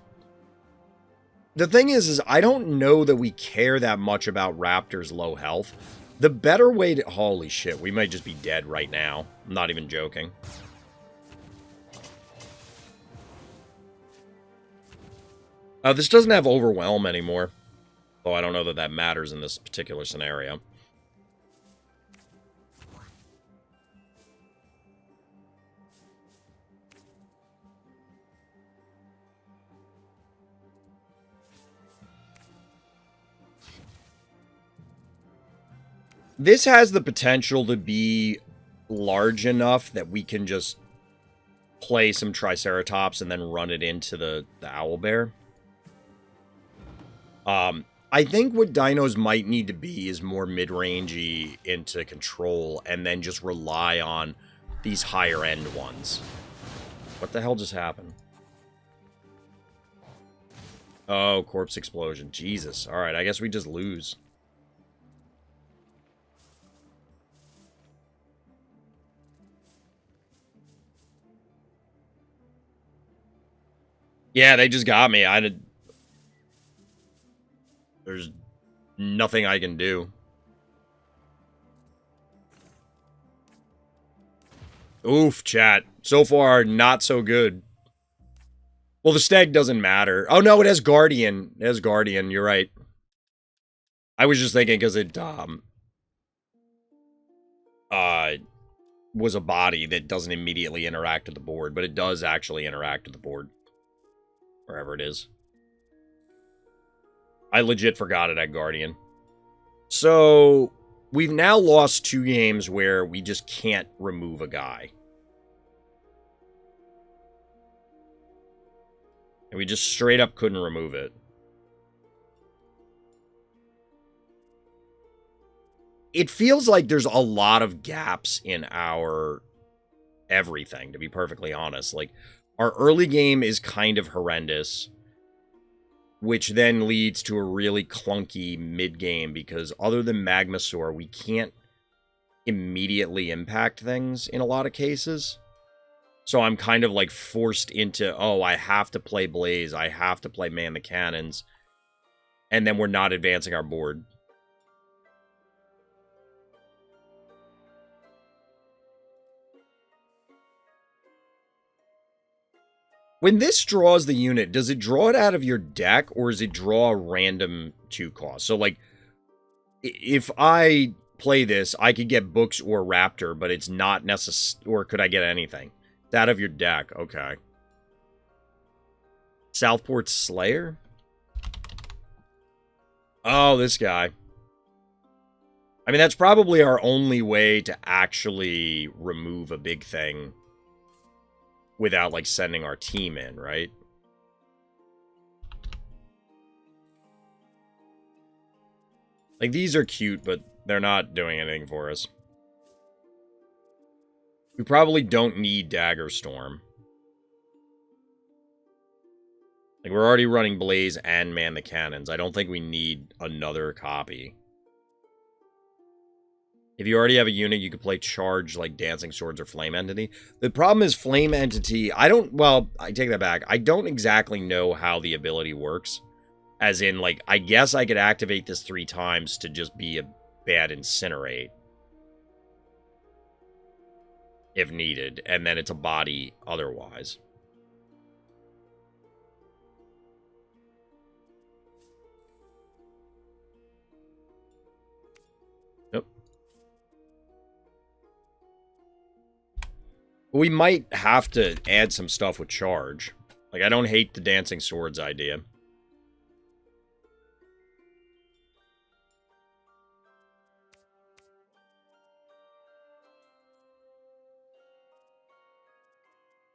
The thing is I don't know that we care that much about Raptor's low health. The better way to... Holy shit, we might just be dead right now. I'm not even joking. This doesn't have Overwhelm anymore. Though I don't know that that matters in this particular scenario. This has the potential to be large enough that we can just play some Triceratops and then run it into the Owlbear. I think what Dinos might need to be is more mid-rangey into control and then just rely on these higher-end ones. What the hell just happened? Oh, corpse explosion. Jesus. Alright, I guess we just lose. Yeah, they just got me. There's nothing I can do. Oof, chat. So far, not so good. Well, the stag doesn't matter. Oh, no, it has Guardian. It has Guardian. You're right. I was just thinking because it, was a body that doesn't immediately interact with the board, but it does actually interact with the board. Wherever it is. I legit forgot it at Guardian. So, we've now lost 2 games where we just can't remove a guy. And we just straight up couldn't remove it. It feels like there's a lot of gaps in our everything, to be perfectly honest. Like, our early game is kind of horrendous, which then leads to a really clunky mid-game, because other than Magmasaur, we can't immediately impact things in a lot of cases. So I'm kind of like forced into, oh, I have to play Blaze, I have to play Man the Cannons, and then we're not advancing our board. When this draws the unit, does it draw it out of your deck, or does it draw a random 2 cost? So, like, if I play this, I could get Books or Raptor, but it's not necessary, or could I get anything? It's out of your deck, okay. Southport Slayer? Oh, this guy. I mean, that's probably our only way to actually remove a big thing without, like, sending our team in, right? Like, these are cute, but they're not doing anything for us. We probably don't need Dagger Storm. Like, we're already running Blaze and Man the Cannons. I don't think we need another copy. If you already have a unit, you could play Charge like Dancing Swords or Flame Entity. The problem is Flame Entity, well, I take that back. I don't exactly know how the ability works. As in, like, I guess I could activate this 3 times to just be a bad Incinerate. If needed. And then it's a body otherwise. We might have to add some stuff with charge. Like, I don't hate the dancing swords idea.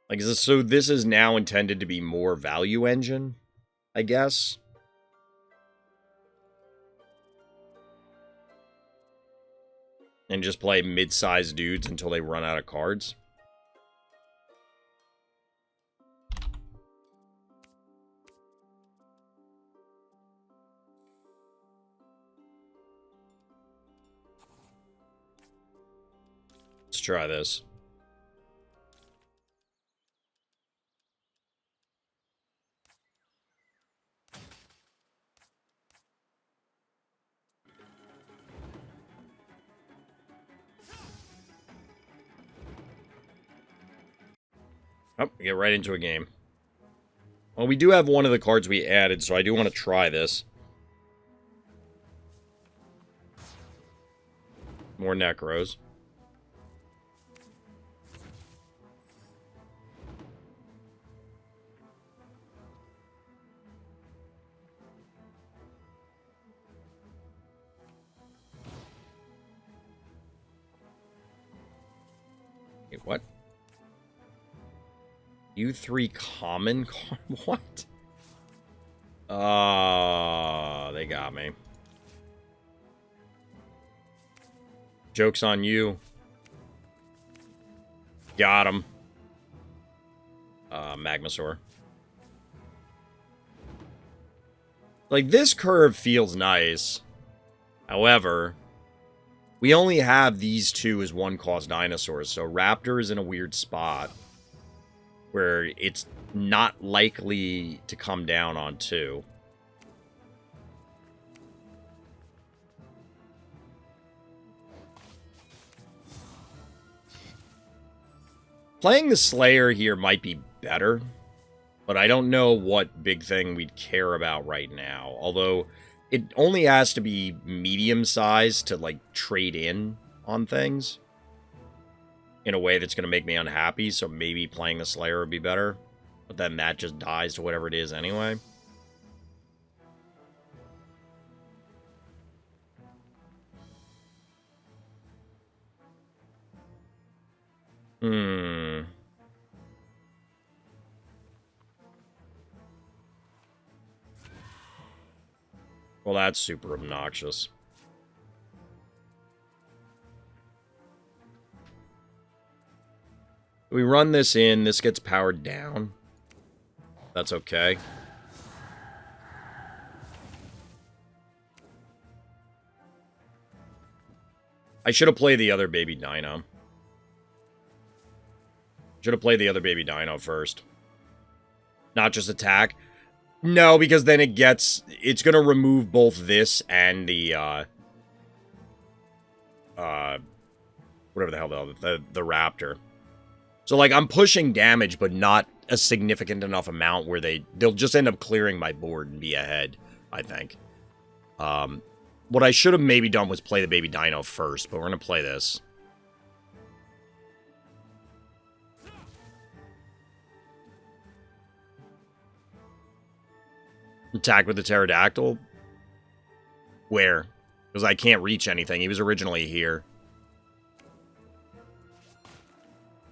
Like, so this is now intended to be more value engine, I guess. And just play mid-sized dudes until they run out of cards. Let's try this. Oh, we get right into a game. Well, we do have one of the cards we added, so I do want to try this. More Necros. Wait, what? U3 common card? What? They got me. Joke's on you. Got him. Magmasaur. Like, this curve feels nice. However, we only have these two as one-cost dinosaurs, so Raptor is in a weird spot where it's not likely to come down on 2. Playing the Slayer here might be better, but I don't know what big thing we'd care about right now. Although, it only has to be medium-sized to, like, trade in on things in a way that's going to make me unhappy, so maybe playing the Slayer would be better. But then that just dies to whatever it is anyway. Well, that's super obnoxious. We run this in, this gets powered down. That's okay. I should have played the other baby Dino. Should have played the other baby Dino first. Not just attack. No, because then it's going to remove both this and the, whatever the hell the Raptor. So, like, I'm pushing damage, but not a significant enough amount where they'll just end up clearing my board and be ahead, I think. What I should have maybe done was play the baby Dino first, but we're going to play this. Attack with the pterodactyl? Where? Because I can't reach anything. He was originally here.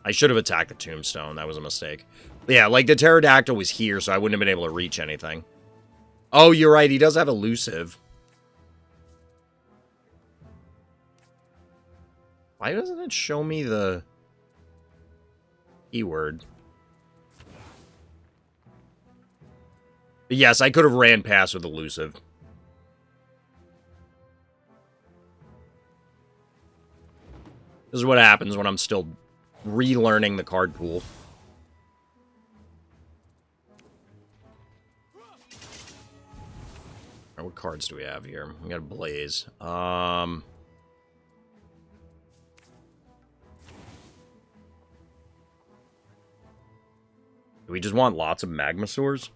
I should have attacked the tombstone. That was a mistake. But yeah, like, the pterodactyl was here, so I wouldn't have been able to reach anything. Oh, you're right. He does have elusive. Why doesn't it show me the keyword? But yes, I could have ran past with elusive. This is what happens when I'm still relearning the card pool. Alright, what cards do we have here? We got a Blaze. Do we just want lots of Magmasaurs?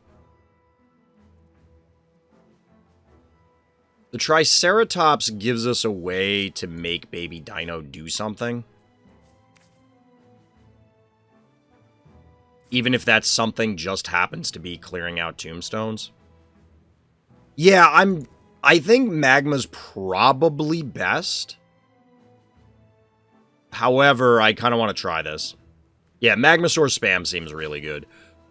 The Triceratops gives us a way to make Baby Dino do something. Even if that something just happens to be clearing out tombstones. Yeah, I think Magma's probably best. However, I kind of want to try this. Yeah, Magmasaur spam seems really good.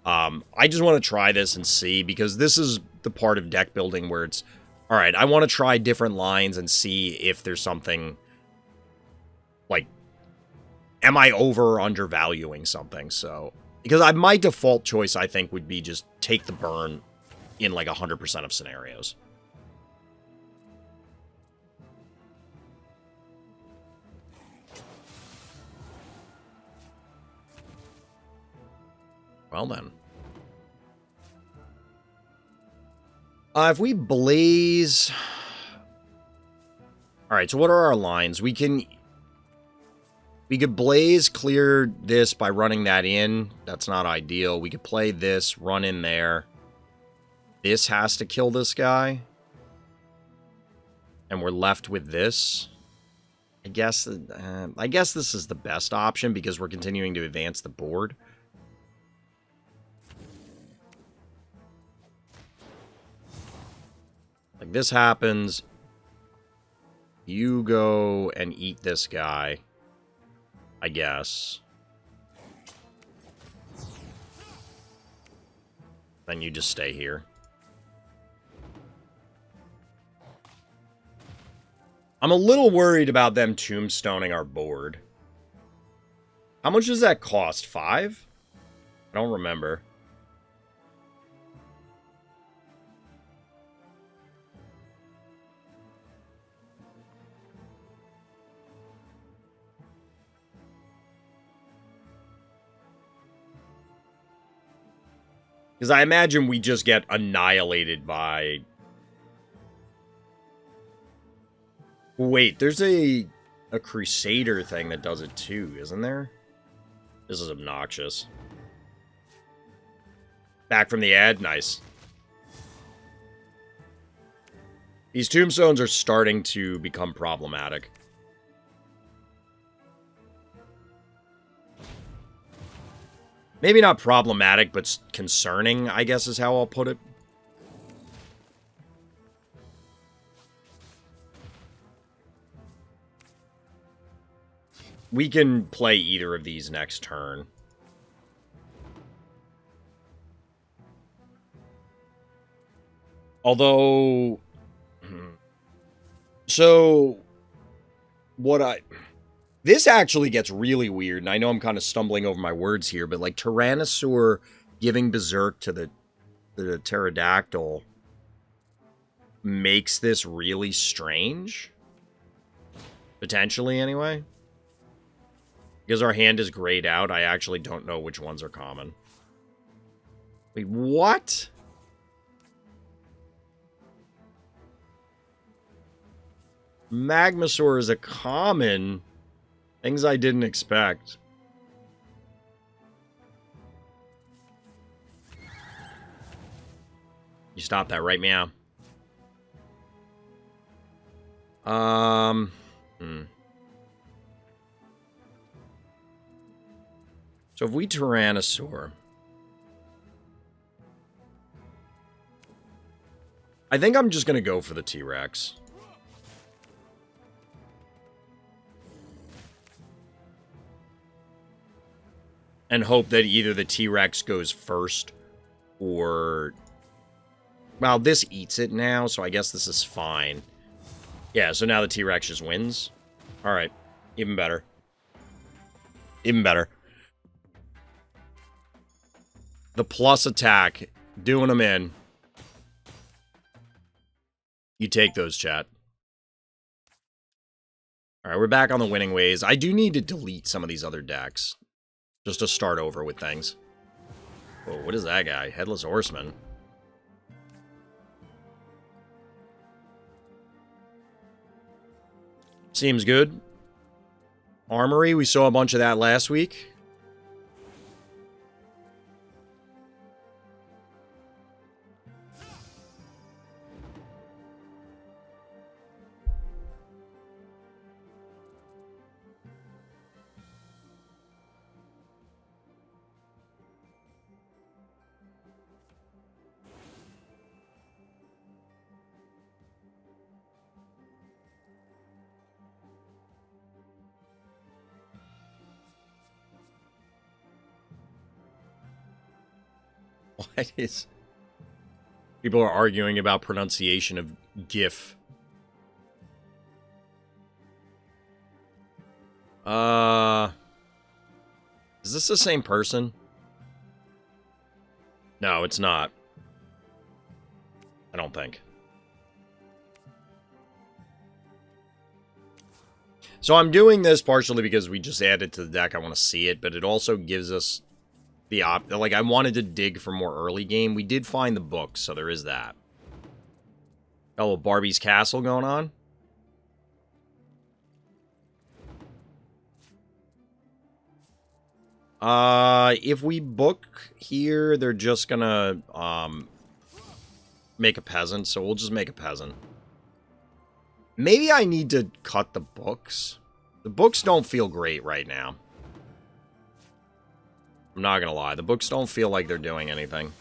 I just want to try this and see, because this is the part of deck building where it's, alright, I want to try different lines and see if there's something, like, am I over or undervaluing something, so... Because my default choice, I think, would be just take the burn in, like, 100% of scenarios. Well, then. If we blaze... Alright, so what are our lines? We could blaze clear this by running that in. That's not ideal. We could play this, run in there. This has to kill this guy. And we're left with this. I guess this is the best option because we're continuing to advance the board. Like, this happens. You go and eat this guy. I guess. Then you just stay here. I'm a little worried about them tombstoning our board. How much does that cost? 5? I don't remember. Because I imagine we just get annihilated by... Wait, there's a Crusader thing that does it too, isn't there? This is obnoxious. Back from the ad? Nice. These tombstones are starting to become problematic. Maybe not problematic, but concerning, I guess is how I'll put it. We can play either of these next turn. Although... So... This actually gets really weird, and I know I'm kind of stumbling over my words here, but like Tyrannosaur giving Berserk to the Pterodactyl makes this really strange. Potentially, anyway. Because our hand is grayed out, I actually don't know which ones are common. Wait, what? Magmasaur is a common... Things I didn't expect. You stop that right meow. So if we Tyrannosaur... I think I'm just going to go for the T-Rex. And hope that either the T-Rex goes first, or... Well, this eats it now, so I guess this is fine. Yeah, so now the T-Rex just wins. Alright, even better. Even better. The plus attack, doing them in. You take those, chat. Alright, we're back on the winning ways. I do need to delete some of these other decks. Just to start over with things. Whoa, what is that guy? Headless Horseman. Seems good. Armory, we saw a bunch of that last week. What is... People are arguing about pronunciation of GIF. Is this the same person? No, it's not. I don't think. So I'm doing this partially because we just added to the deck. I want to see it, but it also gives us the like, I wanted to dig for more early game. We did find the books, so there is that. Got a little Barbie's Castle going on. If we book here, they're just gonna, make a peasant, so we'll just make a peasant. Maybe I need to cut the books. The books don't feel great right now. I'm not gonna lie, the books don't feel like they're doing anything.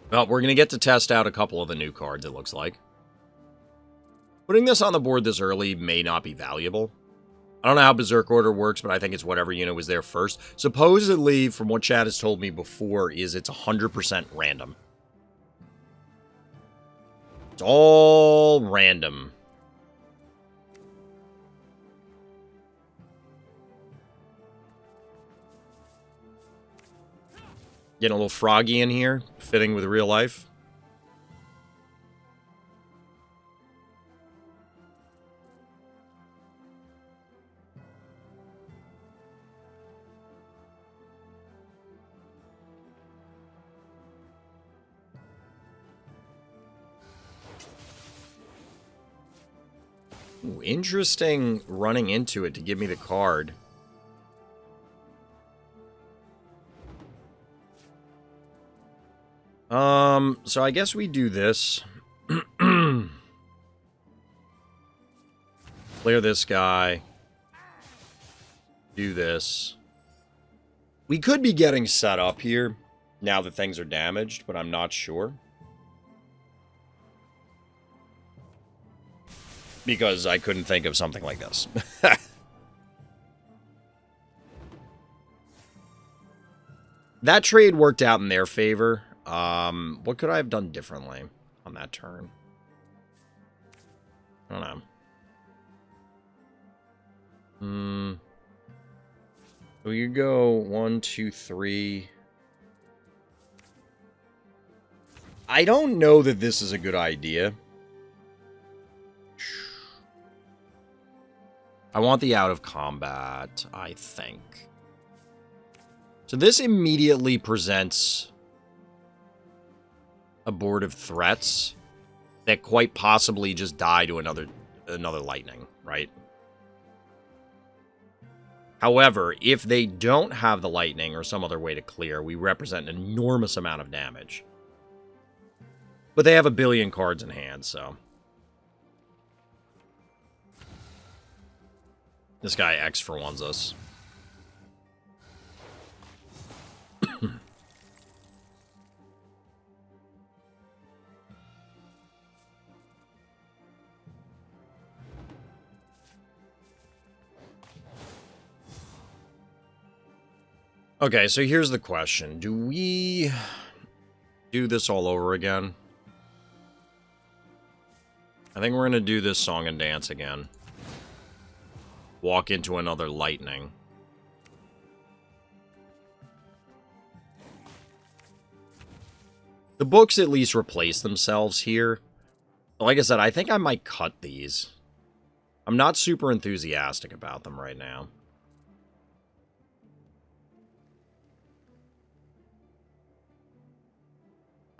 Well, we're gonna get to test out a couple of the new cards, it looks like. Putting this on the board this early may not be valuable. I don't know how Berserk Order works, but I think it's whatever unit was there first. Supposedly, from what Chad has told me before, is it's 100% random. It's all random. Getting a little froggy in here, fitting with real life. Ooh, interesting running into it to give me the card. So I guess we do this. Clear this guy. Do this. We could be getting set up here now that things are damaged, but I'm not sure. Because I couldn't think of something like this. That trade worked out in their favor. What could I have done differently on that turn? I don't know. So you go 1, 2, 3. I don't know that this is a good idea. I want the out of combat, I think. So this immediately presents a board of threats that quite possibly just die to another lightning, right? However, if they don't have the lightning or some other way to clear, we represent an enormous amount of damage. But they have a billion cards in hand, so... This guy X for ones us. Okay, so here's the question. Do we do this all over again? I think we're going to do this song and dance again. Walk into another lightning. The books at least replace themselves here. Like I said, I think I might cut these. I'm not super enthusiastic about them right now.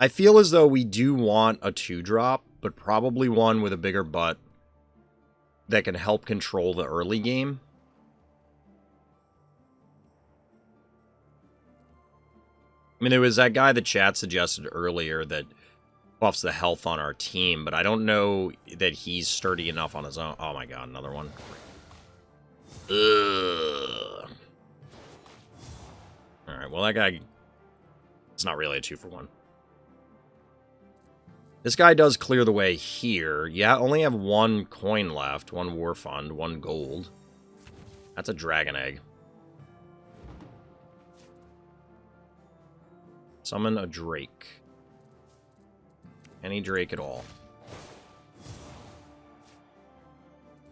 I feel as though we do want a 2-drop, but probably one with a bigger butt that can help control the early game. I mean, there was that guy the chat suggested earlier that buffs the health on our team, but I don't know that he's sturdy enough on his own. Oh my god, another one. Ugh. Alright, well that guy... It's not really a 2-for-1. This guy does clear the way here. Yeah, only have 1 coin left. 1 war fund, 1 gold. That's a dragon egg. Summon a drake. Any drake at all.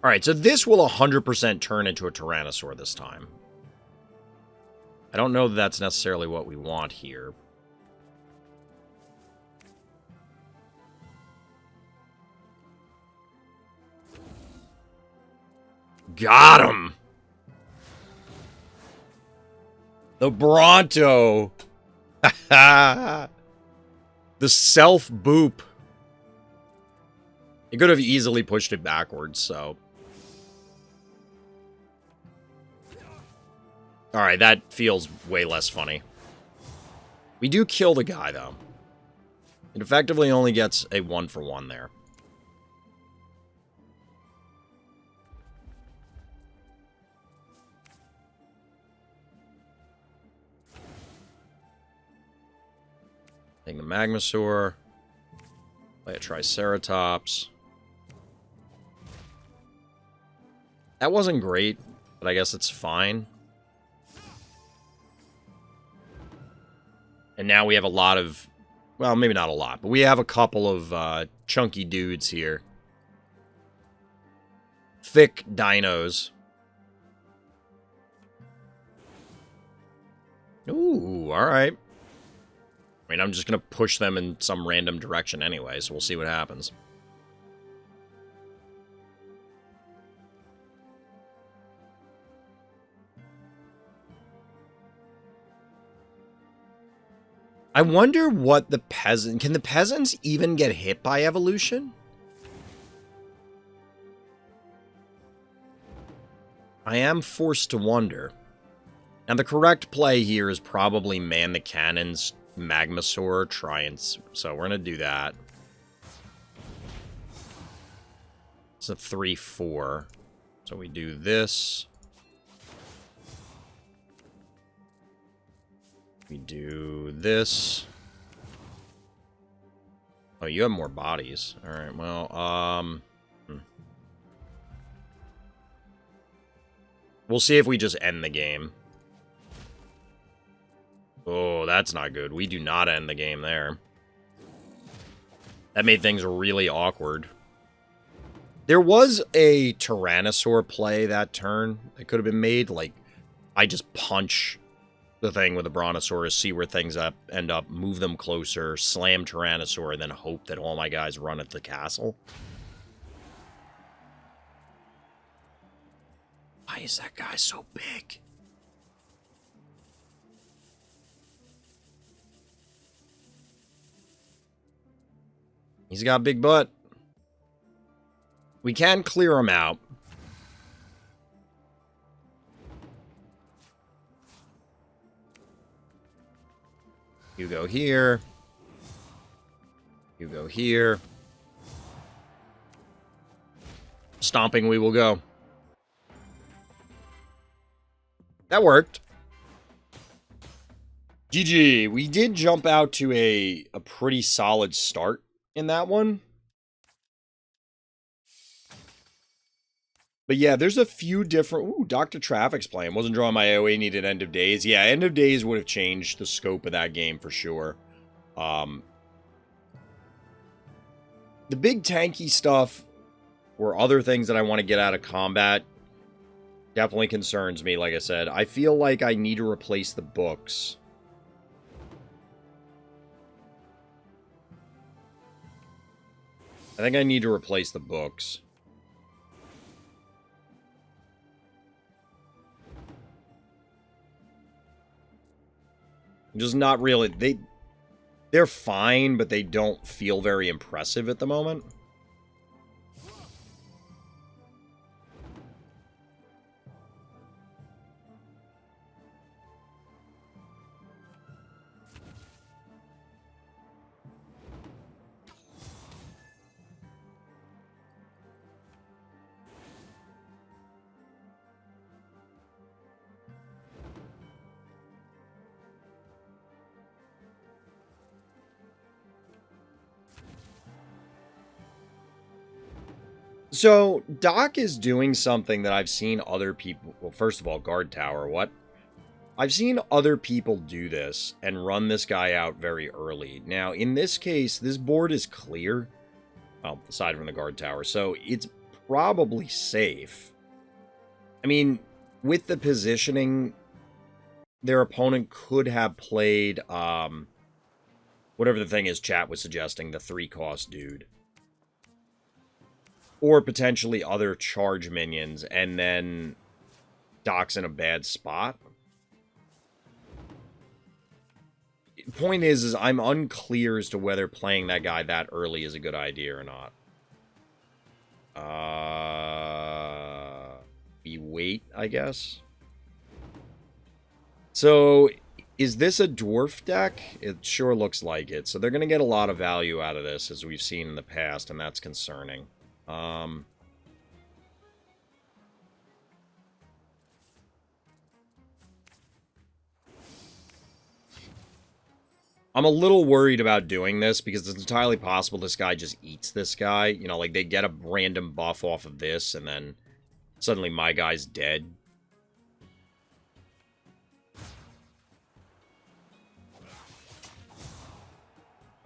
Alright, so this will 100% turn into a Tyrannosaur this time. I don't know that that's necessarily what we want here. Got him! The Bronto! The self-boop. It could have easily pushed it backwards, so... Alright, that feels way less funny. We do kill the guy, though. It effectively only gets a 1-for-1 there. Take the Magmasaur. Play a Triceratops. That wasn't great, but I guess it's fine. And now we have a lot of... Well, maybe not a lot, but we have a couple of chunky dudes here. Thick dinos. Ooh, alright. I mean, I'm just going to push them in some random direction anyway, so we'll see what happens. I wonder what the peasant... Can the peasants even get hit by evolution? I am forced to wonder. Now, the correct play here is probably man the cannons, Magmasaur, try and... So we're going to do that. It's a 3-4. So we do this. We do this. Oh, you have more bodies. Alright, well, we'll see if we just end the game. Oh, that's not good. We do not end the game there. That made things really awkward. There was a Tyrannosaur play that turn that could have been made. Like, I just punch the thing with a Brontosaurus, see where things end up, move them closer, slam Tyrannosaur, and then hope that all my guys run at the castle. Why is that guy so big? He's got a big butt. We can clear him out. You go here. You go here. Stomping we will go. That worked. GG. We did jump out to a pretty solid start in that one. But yeah, there's a few different... Ooh, Dr. Traffic's playing. Wasn't drawing my AoE, needed End of Days. Yeah, End of Days would have changed the scope of that game for sure. The big tanky stuff or other things that I want to get out of combat definitely concerns me, like I said. I feel like I need to replace the books. I think I need to replace the books. Just not really... They're fine, but they don't feel very impressive at the moment. So, Doc is doing something that I've seen other people... Well, first of all, guard tower, what? I've seen other people do this and run this guy out very early. Now, in this case, this board is clear. Well, aside from the guard tower, so it's probably safe. I mean, with the positioning, their opponent could have played, whatever the thing is chat was suggesting, the 3-cost dude. Or potentially other charge minions, and then Doc's in a bad spot. Point is I'm unclear as to whether playing that guy that early is a good idea or not. We wait, I guess. So, is this a dwarf deck? It sure looks like it. So they're going to get a lot of value out of this, as we've seen in the past, and that's concerning. I'm a little worried about doing this because it's entirely possible this guy just eats this guy. You know, like they get a random buff off of this and then suddenly my guy's dead.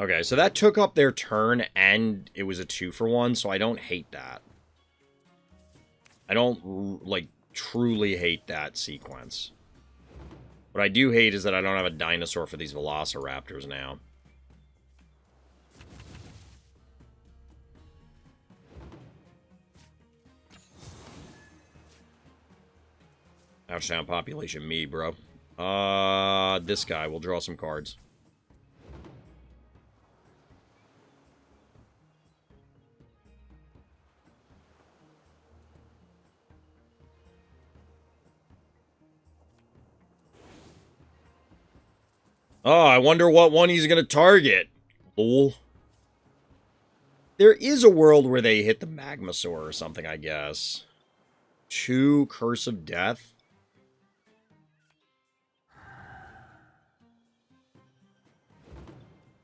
Okay, so that took up their turn and it was a 2-for-1, so I don't hate that. I don't, like, truly hate that sequence. What I do hate is that I don't have a dinosaur for these velociraptors now. Touchdown population me, bro. This guy. We'll draw some cards. Oh, I wonder what one he's going to target. Fool. There is a world where they hit the Magmasaur or something, I guess. 2 Curse of Death.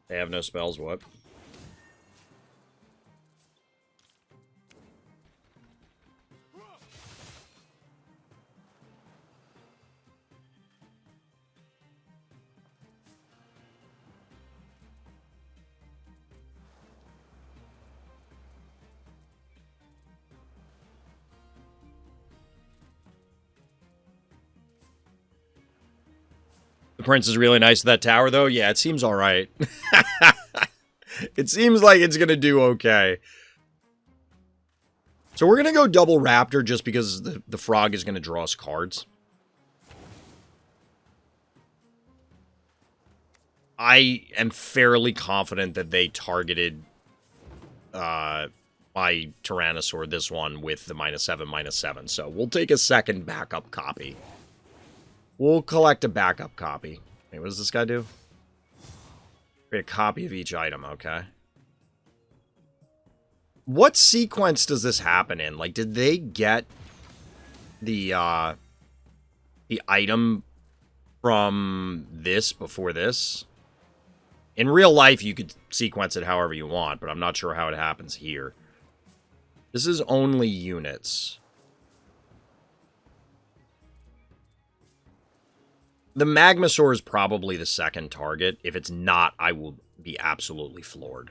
They have no spells, what? The prince is really nice to that tower, though. Yeah, it seems alright. It seems like it's going to do okay. So we're going to go double raptor just because the frog is going to draw us cards. I am fairly confident that they targeted my Tyrannosaur, this one, with the -7/-7. So we'll take a second backup copy. We'll collect a backup copy. Wait, what does this guy do? Create a copy of each item, okay. What sequence does this happen in? Like, did they get the item from this before this? In real life, you could sequence it however you want, but I'm not sure how it happens here. This is only units. The Magmasaur is probably the second target. If it's not, I will be absolutely floored.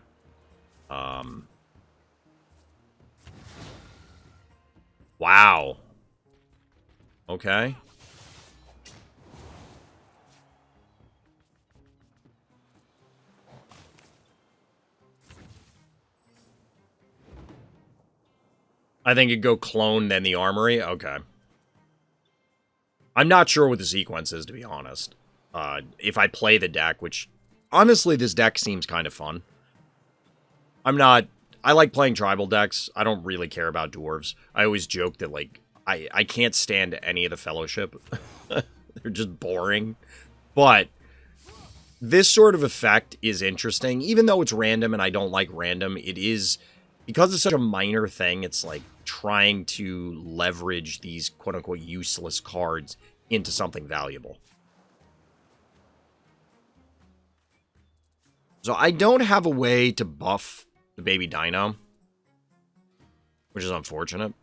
Wow. Okay. I think it'd go clone, then the armory. Okay. I'm not sure what the sequence is, to be honest. If I play the deck, which... Honestly, this deck seems kind of fun. I like playing tribal decks. I don't really care about dwarves. I always joke that, like, I can't stand any of the Fellowship. They're just boring. But this sort of effect is interesting. Even though it's random and I don't like random, it is... Because it's such a minor thing, it's like trying to leverage these quote-unquote useless cards into something valuable. So I don't have a way to buff the baby Dino. which is unfortunate.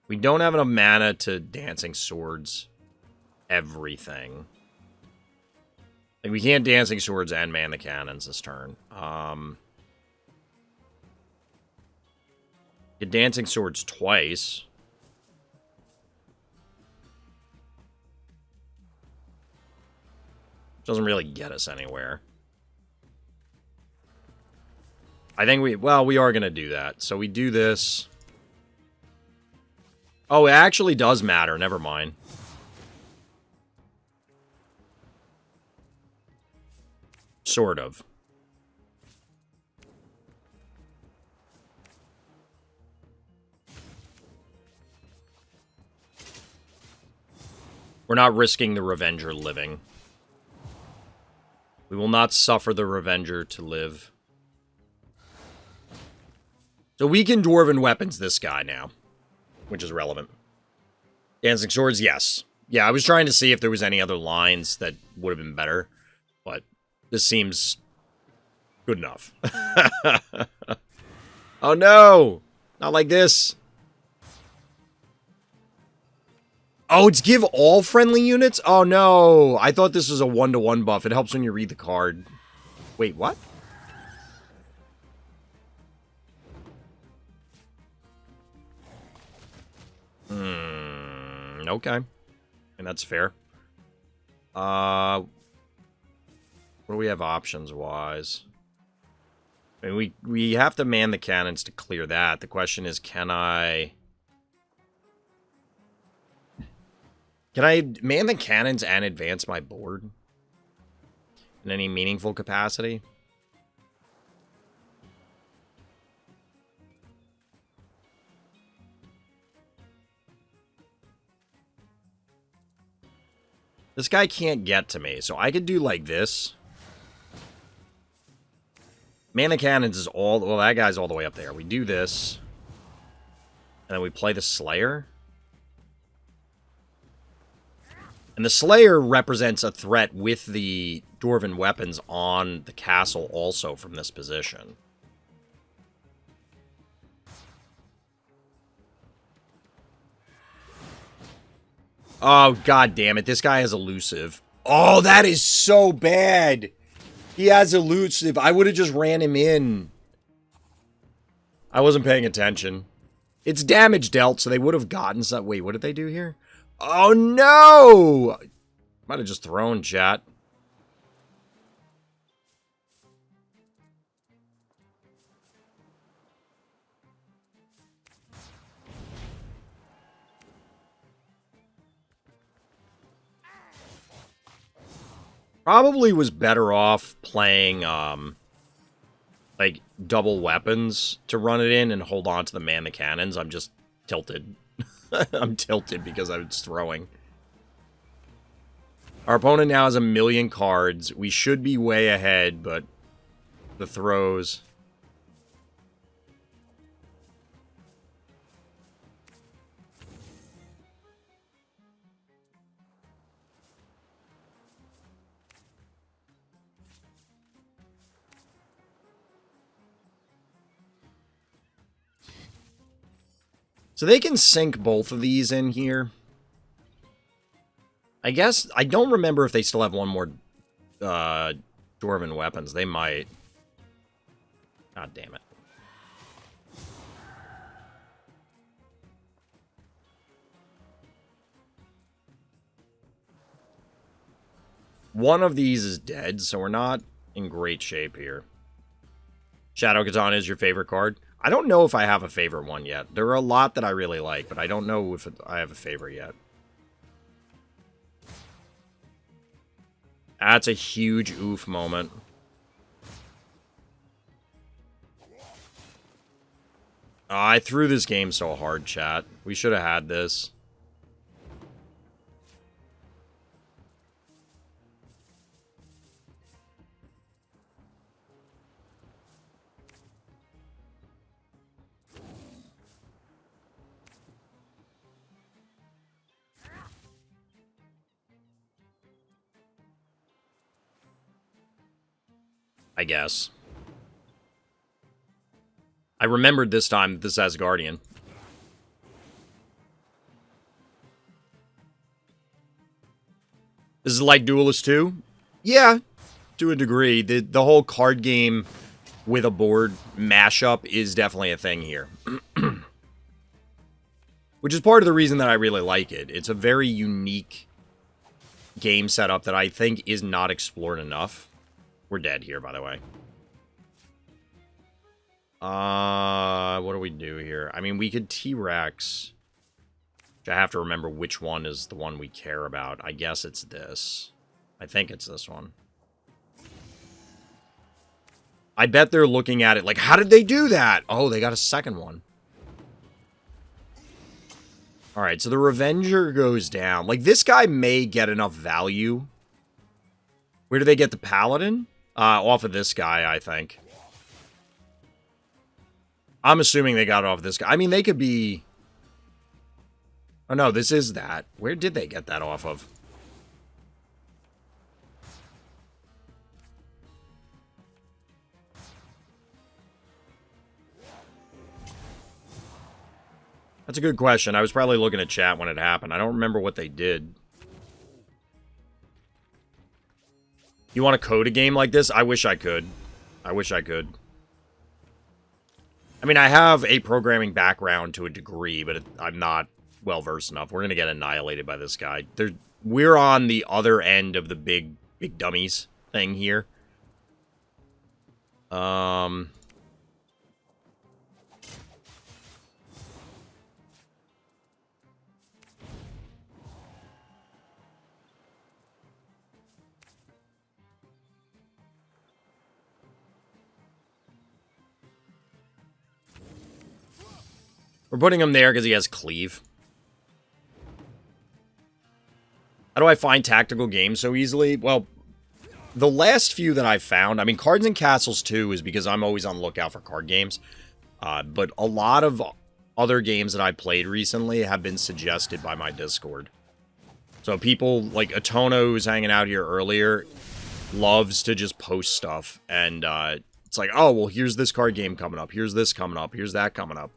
We don't have enough mana to Dancing Swords everything. Like, we can't Dancing Swords and man the cannons this turn. Get Dancing Swords twice. Doesn't really get us anywhere. I think we are going to do that. So we do this. Oh, it actually does matter. Never mind. Sort of. We're not risking the Revenger living. We will not suffer the Revenger to live. So we can Dwarven Weapons this guy now, which is relevant. Dancing Swords, yes. Yeah, I was trying to see if there was any other lines that would have been better, but this seems good enough. Oh no! Not like this. Oh, it's give all friendly units? Oh no! I thought this was a 1-to-1 buff. It helps when you read the card. Wait, what? Okay. And that's fair. What do we have options-wise? I mean, we have to man the cannons to clear that. The question is, can I man the cannons and advance my board? In any meaningful capacity? This guy can't get to me, so I could do like this. Man the cannons is all... Well, that guy's all the way up there. We do this. And then we play the Slayer. And the Slayer represents a threat with the Dwarven weapons on the castle also from this position. Oh, god damn it. This guy has elusive. Oh, that is so bad. He has elusive. I would have just ran him in. I wasn't paying attention. It's damage dealt, so they would have gotten some... Wait, what did they do here? Oh, no! Might have just thrown, chat. Probably was better off playing, like, double weapons to run it in and hold on to the man the cannons. I'm just tilted. I'm tilted because I was throwing. Our opponent now has 1,000,000 cards. We should be way ahead, but the throws... So they can sink both of these in here. I guess, I don't remember if they still have one more Dwarven weapons. They might. God damn it. One of these is dead, so we're not in great shape here. Shadow Katana is your favorite card? I don't know if I have a favorite one yet. There are a lot that I really like, but I don't know if I have a favorite yet. That's a huge oof moment. Oh, I threw this game so hard, chat. We should have had this. I guess. I remembered this time that this has Guardian. This is like Duelist 2? Yeah, to a degree. The whole card game with a board mashup is definitely a thing here. Which is part of the reason that I really like it. It's a very unique game setup that I think is not explored enough. We're dead here, by the way. What do we do here? I mean, we could T-Rex. I have to remember which one is the one we care about. I guess it's this. I think it's this one. I bet they're looking at it like, how did they do that? Oh, they got a second one. Alright, so the Revenger goes down. Like, this guy may get enough value. Where do they get the Paladin? Off of this guy, I think. I'm assuming they got it off this guy. I mean, they could be... Oh, no, this is that. Where did they get that off of? That's a good question. I was probably looking at chat when it happened. I don't remember what they did. You want to code a game like this? I wish I could. I wish I could. I mean, I have a programming background to a degree, but I'm not well-versed enough. We're going to get annihilated by this guy. We're on the other end of the big dummies thing here. We're putting him there because he has cleave. How do I find tactical games so easily? Well, the last few that I've found, I mean, Cards and Castles 2 is because I'm always on the lookout for card games. But a lot of other games that I played recently have been suggested by my Discord. So people like Atono, who's hanging out here earlier, loves to just post stuff. And it's like, oh, well, here's this card game coming up. Here's this coming up. Here's that coming up.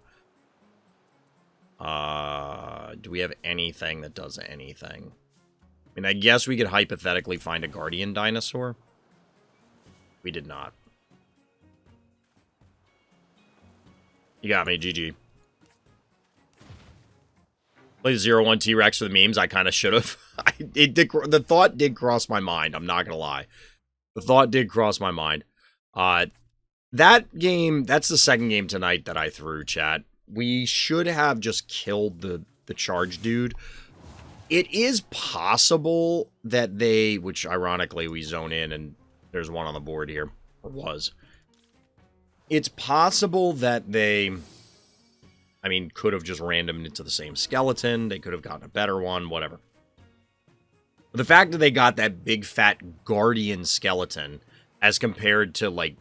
Do we have anything that does anything? I mean, I guess we could hypothetically find a Guardian Dinosaur. We did not. You got me, GG. Play 0-1 T-Rex for the memes. I kind of should have. The thought did cross my mind. I'm not going to lie. The thought did cross my mind. That game, that's the second game tonight that I threw, chat. We should have just killed the charge dude. It is possible that they, which ironically we zone in and there's one on the board here, or was. It's possible that they, I mean, could have just randomed into the same skeleton. They could have gotten a better one, whatever. But the fact that they got that big fat Guardian skeleton as compared to, like,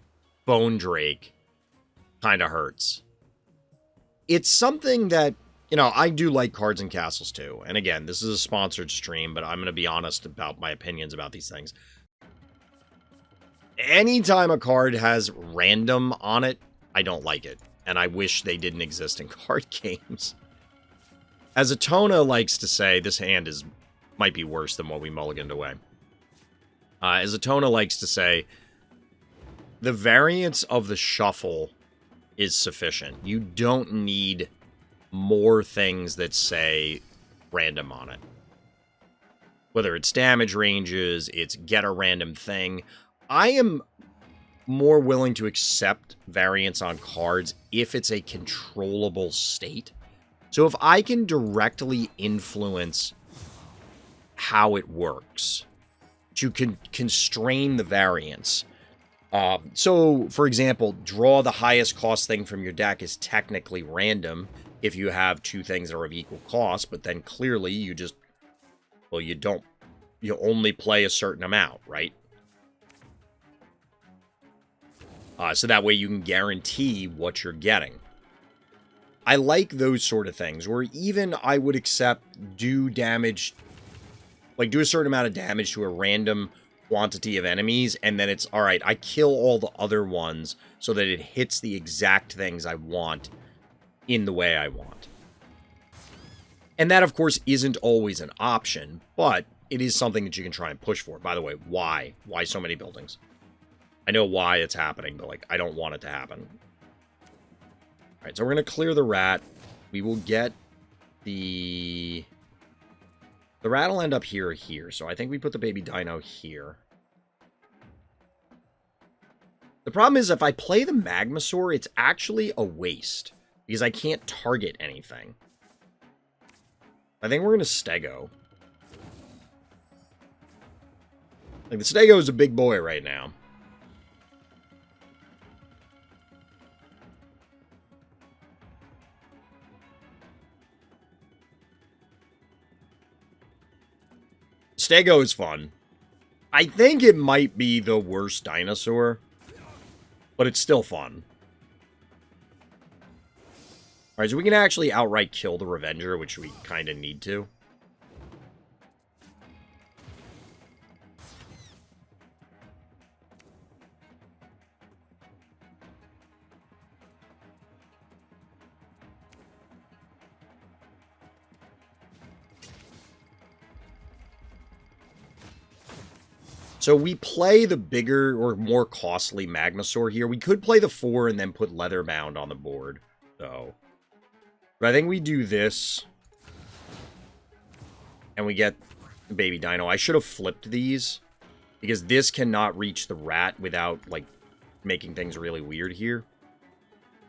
Bone Drake kind of hurts. It's something that, you know, I do like Cards and Castles too. And again, this is a sponsored stream, but I'm going to be honest about my opinions about these things. Anytime a card has random on it, I don't like it. And I wish they didn't exist in card games. As Atona likes to say, this hand might be worse than what we mulliganed away. As Atona likes to say, the variance of the shuffle is sufficient. You don't need more things that say random on it. Whether it's damage ranges, it's get a random thing. I am more willing to accept variance on cards if it's a controllable state. So if I can directly influence how it works to constrain the variance. So, for example, draw the highest cost thing from your deck is technically random if you have two things that are of equal cost, but then clearly you just, well, you only play a certain amount, right? So that way you can guarantee what you're getting. I like those sort of things, where even I would accept do damage, like do a certain amount of damage to a random quantity of enemies, and then it's, alright, I kill all the other ones so that it hits the exact things I want in the way I want. And that, of course, isn't always an option, but it is something that you can try and push for. By the way, why? Why so many buildings? I know why it's happening, but, like, I don't want it to happen. Alright, so we're going to clear the rat. We will get the... The rat will end up here or here, so I think we put the baby dino here. The problem is, if I play the Magmasaur, it's actually a waste, because I can't target anything. I think we're going to Stego. Like, the Stego is a big boy right now. Stego is fun. I think it might be the worst dinosaur, but it's still fun. Alright, so we can actually outright kill the Revenger, which we kind of need to. So we play the bigger or more costly Magmasaur here. We could play the 4 and then put Leatherbound on the board, though. But I think we do this. And we get the baby dino. I should have flipped these, because this cannot reach the rat without, like, making things really weird here.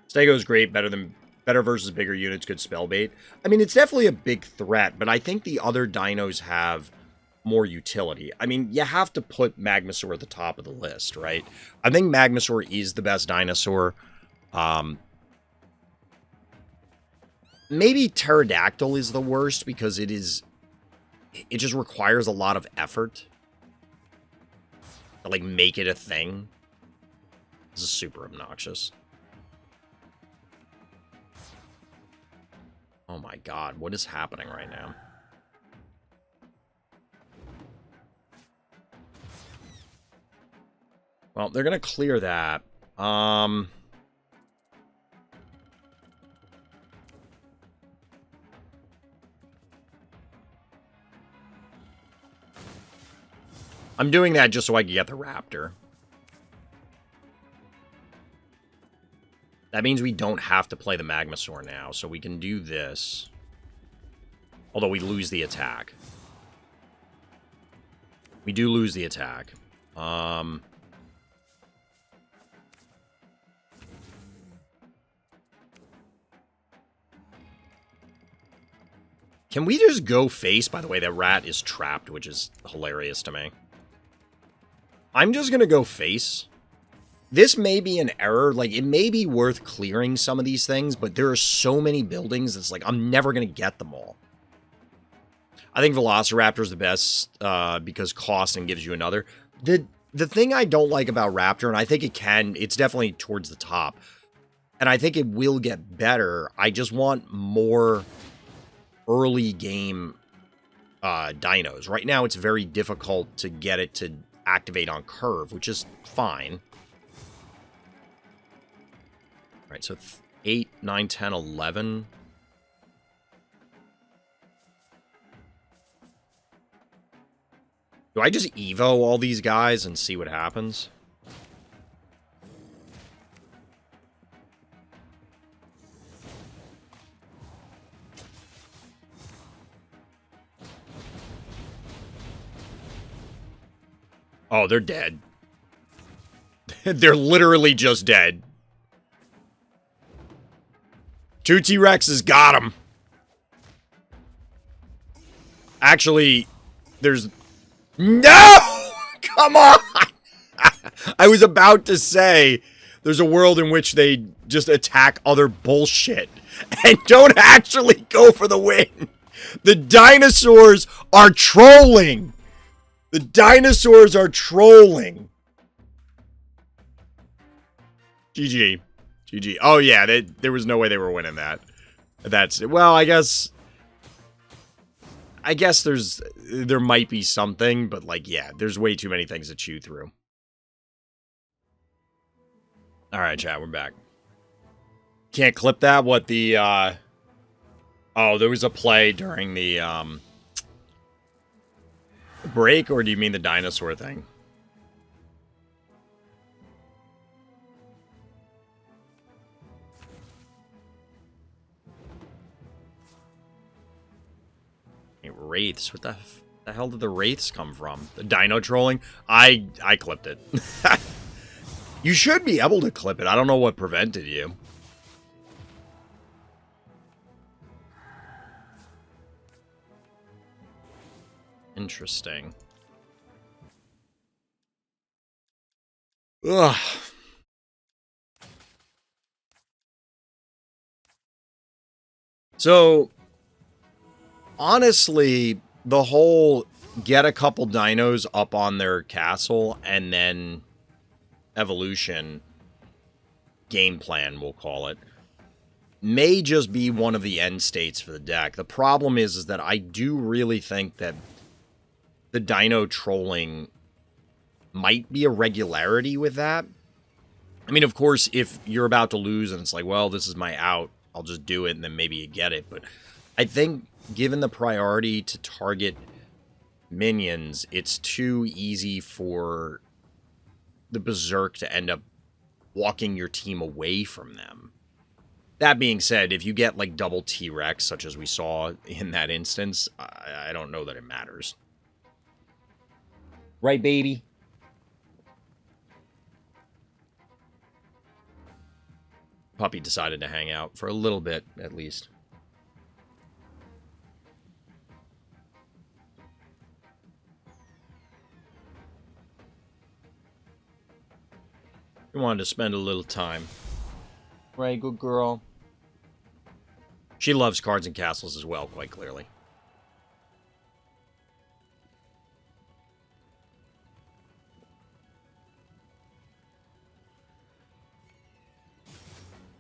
Stego's great, better versus bigger units, good spell bait. I mean, it's definitely a big threat, but I think the other dinos have more utility. I mean, you have to put Magmasaur at the top of the list, right? I think Magmasaur is the best dinosaur. Maybe Pterodactyl is the worst, because it just requires a lot of effort to, like, make it a thing. This is super obnoxious. Oh my god, what is happening right now? Well, they're going to clear that. I'm doing that just so I can get the Raptor. That means we don't have to play the Magmasaur now, so we can do this. Although we lose the attack. We do lose the attack. Can we just go face? By the way, that rat is trapped, which is hilarious to me. I'm just going to go face. This may be an error. Like, it may be worth clearing some of these things, but there are so many buildings that's like, I'm never going to get them all. I think Velociraptor is the best because cost and gives you another. The thing I don't like about Raptor, and I think it's definitely towards the top, and I think it will get better. I just want more early game dinos. Right now, it's very difficult to get it to activate on curve, which is fine. All right, so 8, 9, 10, 11. Do I just Evo all these guys and see what happens? Oh, they're dead. They're literally just dead. 2 T-Rexes got him. Actually, there's... No! Come on! I was about to say there's a world in which they just attack other bullshit and don't actually go for the win. The dinosaurs are trolling. The dinosaurs are trolling. GG. GG. Oh, yeah, there was no way they were winning that. Well, I guess I guess there might be something, but like, yeah, there's way too many things to chew through. All right, chat, we're back. Can't clip that. What the? Oh, there was a play during the break, or do you mean the dinosaur thing? Hey, wraiths. What the hell did the wraiths come from? The dino trolling? I clipped it. You should be able to clip it. I don't know what prevented you. Interesting. Ugh. So, honestly, the whole get a couple dinos up on their castle and then evolution game plan, we'll call it, may just be one of the end states for the deck. The problem is that I do really think that the dino trolling might be a regularity with that. I mean, of course, if you're about to lose and it's like, well, this is my out, I'll just do it and then maybe you get it. But I think given the priority to target minions, it's too easy for the Berserk to end up walking your team away from them. That being said, if you get like double T-Rex, such as we saw in that instance, I don't know that it matters. Right, baby? Puppy decided to hang out for a little bit, at least. We wanted to spend a little time. Right, good girl. She loves cards and castles as well, quite clearly.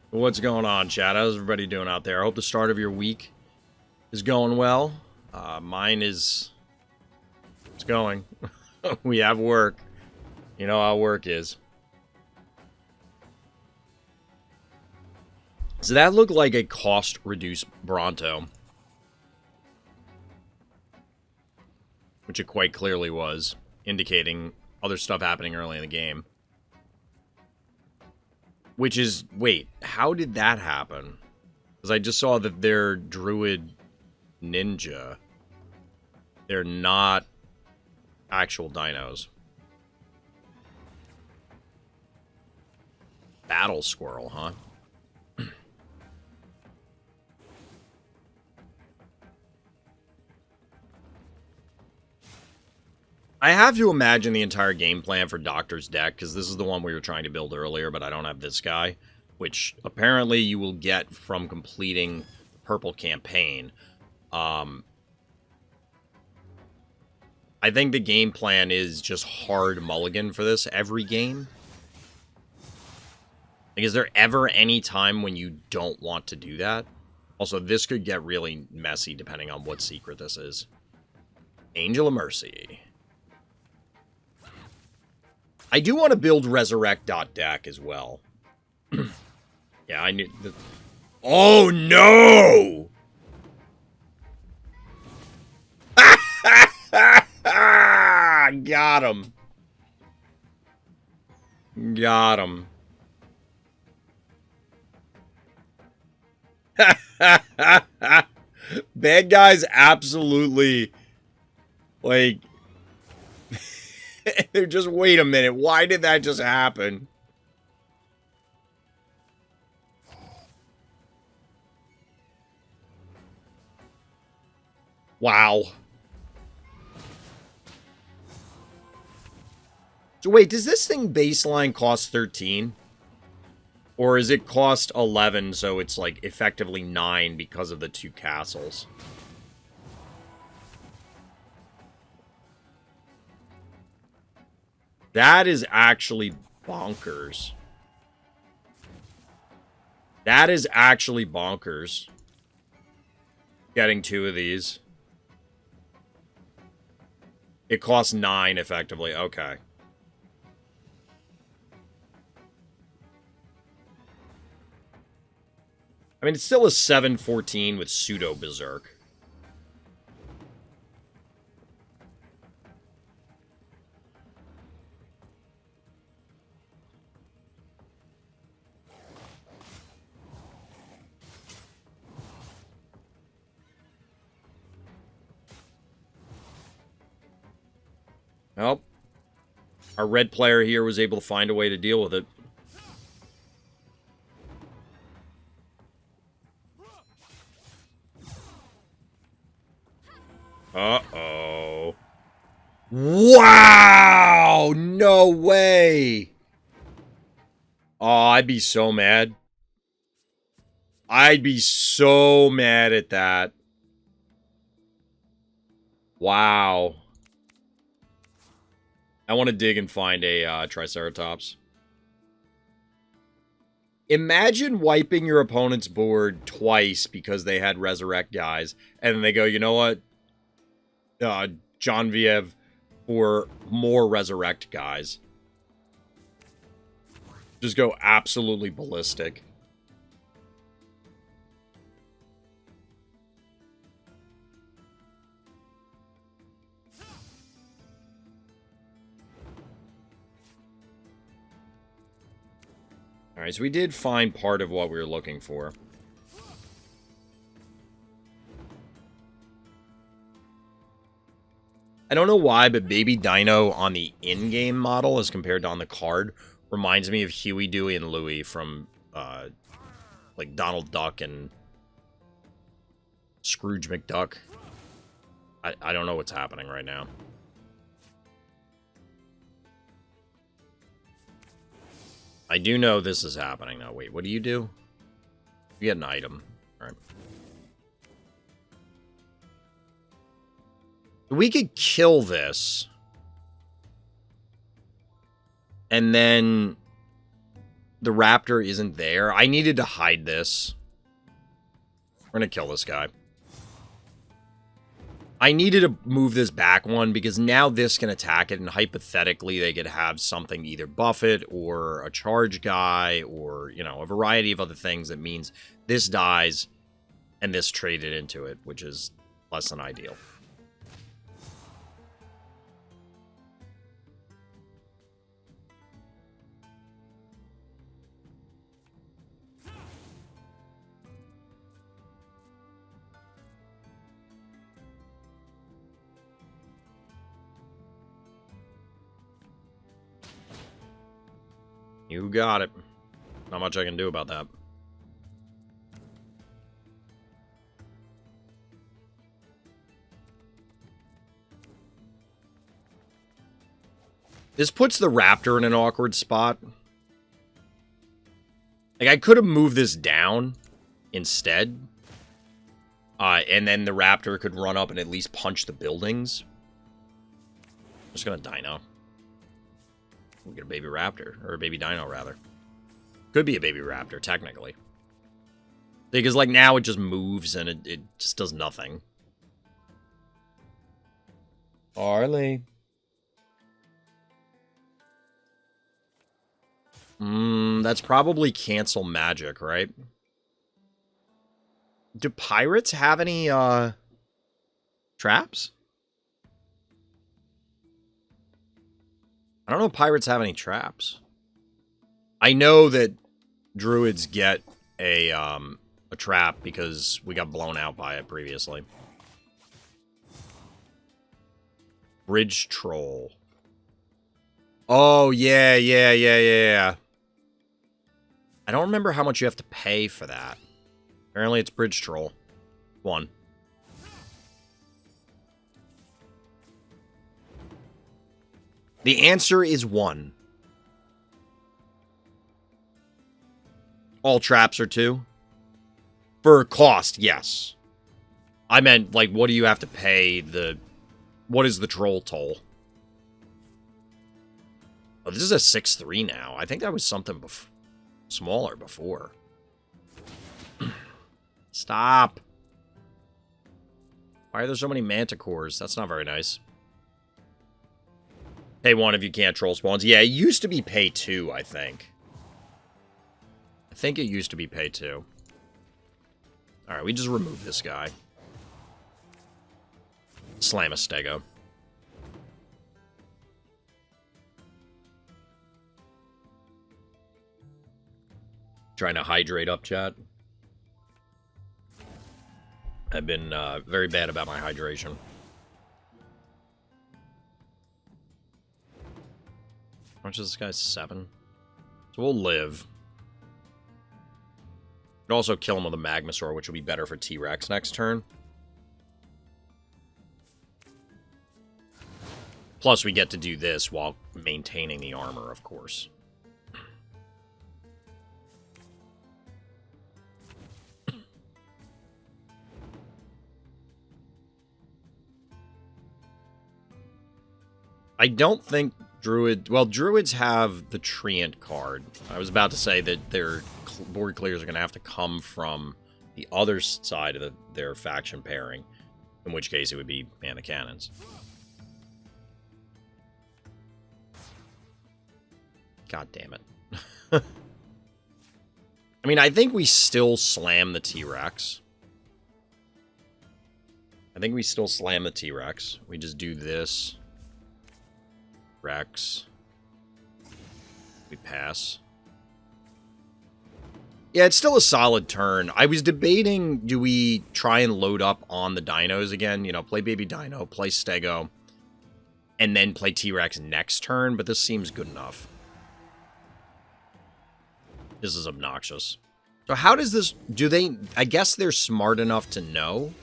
What's going on, chat? How's everybody doing out there? I hope the start of your week is going well. Mine is... It's going. We have work. You know how work is. So that looked like a cost-reduced Bronto. Which it quite clearly was, indicating other stuff happening early in the game. Which is, wait, how did that happen? Because I just saw that they're Druid Ninja. They're not actual dinos. Battle Squirrel, huh? I have to imagine the entire game plan for Doctor's deck, because this is the one we were trying to build earlier, but I don't have this guy, which apparently you will get from completing the Purple Campaign. I think the game plan is just hard mulligan for this every game. Like, is there ever any time when you don't want to do that? Also, this could get really messy depending on what secret this is. Angel of Mercy. I do want to build Resurrect.deck as well. Yeah, I knew... Oh, no! Got him. Got him. Bad guys absolutely... Like... They're just, wait a minute, why did that just happen? Wow. So wait, does this thing baseline cost 13? Or is it cost 11, so it's like effectively 9 because of the 2 castles? That is actually bonkers. That is actually bonkers. Getting 2 of these. It costs 9, effectively. Okay. I mean, it's still a 7/14 with Pseudo Berserk. Well, our red player here was able to find a way to deal with it. Uh-oh. Wow! No way! Oh, I'd be so mad. I'd be so mad at that. Wow. I want to dig and find a Triceratops. Imagine wiping your opponent's board twice because they had Resurrect guys, and then they go, you know what? John Viev for more Resurrect guys. Just go absolutely ballistic. Alright, so we did find part of what we were looking for. I don't know why, but Baby Dino on the in-game model as compared to on the card reminds me of Huey, Dewey, and Louie from, like, Donald Duck and Scrooge McDuck. I don't know what's happening right now. I do know this is happening now. Wait, what do? You get an item. All right. We could kill this. And then the raptor isn't there. I needed to hide this. We're going to kill this guy. I needed to move this back one because now this can attack it, and hypothetically they could have something to either buff it or a charge guy or, you know, a variety of other things that means this dies and this traded into it, which is less than ideal. You got it. Not much I can do about that. This puts the raptor in an awkward spot. Like, I could have moved this down instead. And then the raptor could run up and at least punch the buildings. I'm just gonna Dino. We get a baby raptor, or a baby dino, rather. Could be a baby raptor, technically. Because, like, now it just moves and it just does nothing. Harley. That's probably cancel magic, right? Do pirates have any, traps? I don't know if pirates have any traps. I know that druids get a trap because we got blown out by it previously. Bridge troll. Oh, yeah. I don't remember how much you have to pay for that. Apparently it's bridge troll. 1. The answer is 1. All traps are 2? For cost, yes. I meant, like, what do you have to pay the... What is the troll toll? Oh, this is a 6/3 now. I think that was something smaller before. Stop. Why are there so many manticores? That's not very nice. Pay 1 if you can't troll spawns. Yeah, it used to be pay 2, I think. I think it used to be pay 2. Alright, we just remove this guy. Slam a stego. Trying to hydrate up, chat. I've been very bad about my hydration. How much is this guy? 7. So we'll live. Could also kill him with a Magmasaur, which will be better for T-Rex next turn. Plus, we get to do this while maintaining the armor, of course. I don't think Druid... Well, Druids have the Treant card. I was about to say that their board clears are going to have to come from the other side of their faction pairing. In which case, it would be Mana Cannons. God damn it. I mean, I think we still slam the T-Rex. I think we still slam the T-Rex. We just do this... Rex. We pass. Yeah, it's still a solid turn. I was debating, do we try and load up on the dinos again? You know, play Baby Dino, play Stego, and then play T-Rex next turn, but this seems good enough. This is obnoxious. So how does this... Do they... I guess they're smart enough to know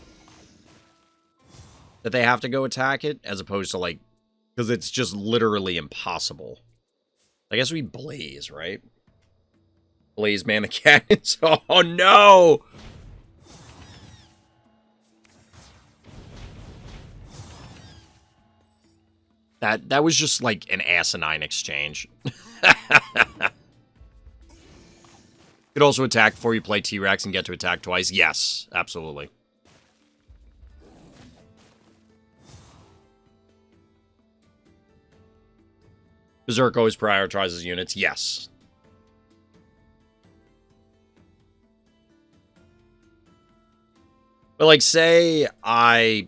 that they have to go attack it, as opposed to, like... Because it's just literally impossible. I guess we blaze, right? Blaze Mana Cannons. Oh, no! That was just like an asinine exchange. Could also attack before you play T-Rex and get to attack twice. Yes, absolutely. Berserk always prioritizes units. Yes. But, like, say I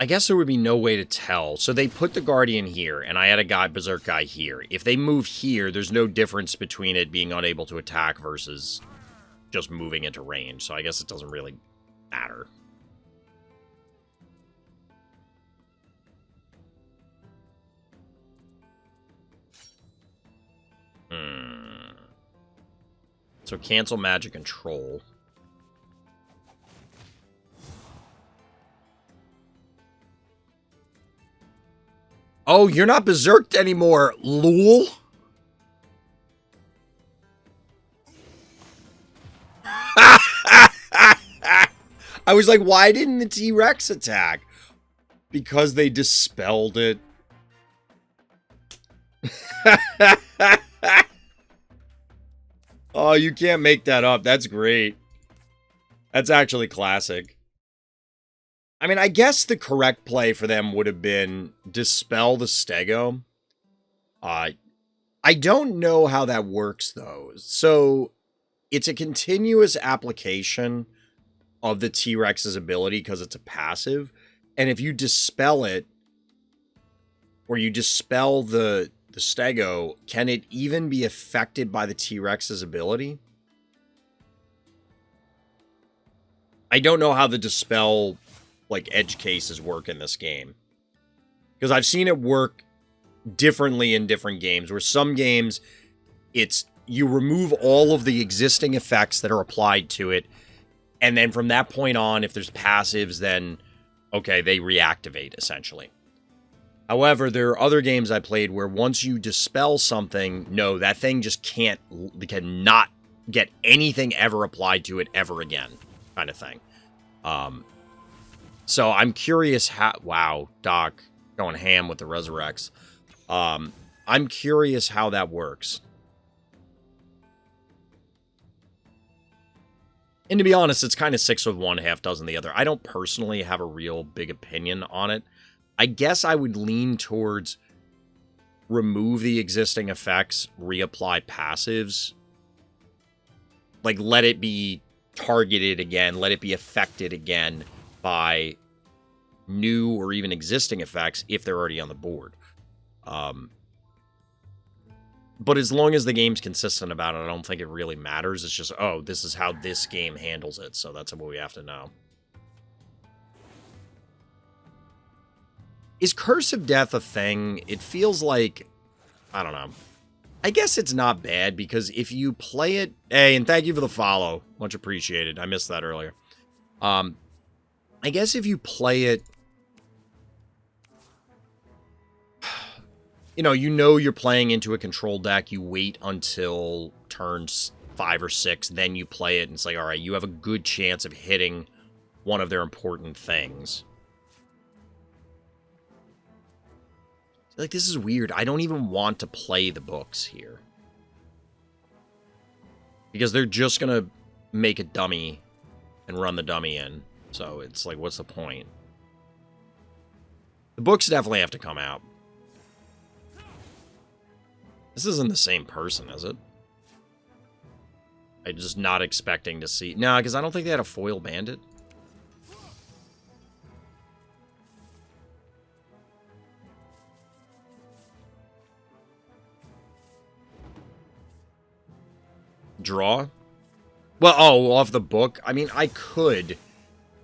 guess there would be no way to tell. So they put the Guardian here, and I had a Berserk guy here. If they move here, there's no difference between it being unable to attack versus just moving into range. So I guess it doesn't really matter. So cancel magic and troll. Oh, you're not berserked anymore, lol. I was like, why didn't the T-Rex attack? Because they dispelled it. Oh, you can't make that up. That's great. That's actually classic. I mean, I guess the correct play for them would have been dispel the Stego. I don't know how that works, though. So, it's a continuous application of the T-Rex's ability because it's a passive. And if you dispel it, or you dispel the Stego, can it even be affected by the T-Rex's ability? I don't know how the dispel, like, edge cases work in this game. Because I've seen it work differently in different games, where some games, it's, you remove all of the existing effects that are applied to it, and then from that point on, if there's passives, then, okay, they reactivate, essentially. However, there are other games I played where once you dispel something, no, that thing just cannot get anything ever applied to it ever again, kind of thing. So I'm curious how... Wow, Doc going ham with the Resurrects. I'm curious how that works. And to be honest, it's kind of 6 with one, half dozen the other. I don't personally have a real big opinion on it. I guess I would lean towards remove the existing effects, reapply passives. Like, let it be targeted again, let it be affected again by new or even existing effects if they're already on the board. But as long as the game's consistent about it, I don't think it really matters. It's just, oh, this is how this game handles it, so that's what we have to know. Is Curse of Death a thing? It feels like, I don't know. I guess it's not bad, because if you play it... Hey, and thank you for the follow. Much appreciated. I missed that earlier. I guess if you play it... You know you're playing into a control deck. You wait until turns 5 or 6, then you play it, and it's like, alright, you have a good chance of hitting one of their important things. Like, this is weird. I don't even want to play the books here. Because they're just gonna make a dummy and run the dummy in. So it's like, what's the point? The books definitely have to come out. This isn't the same person, is it? I'm just not expecting to see... No, because I don't think they had a foil bandit. Draw? Well, oh, off the book? I mean, I could.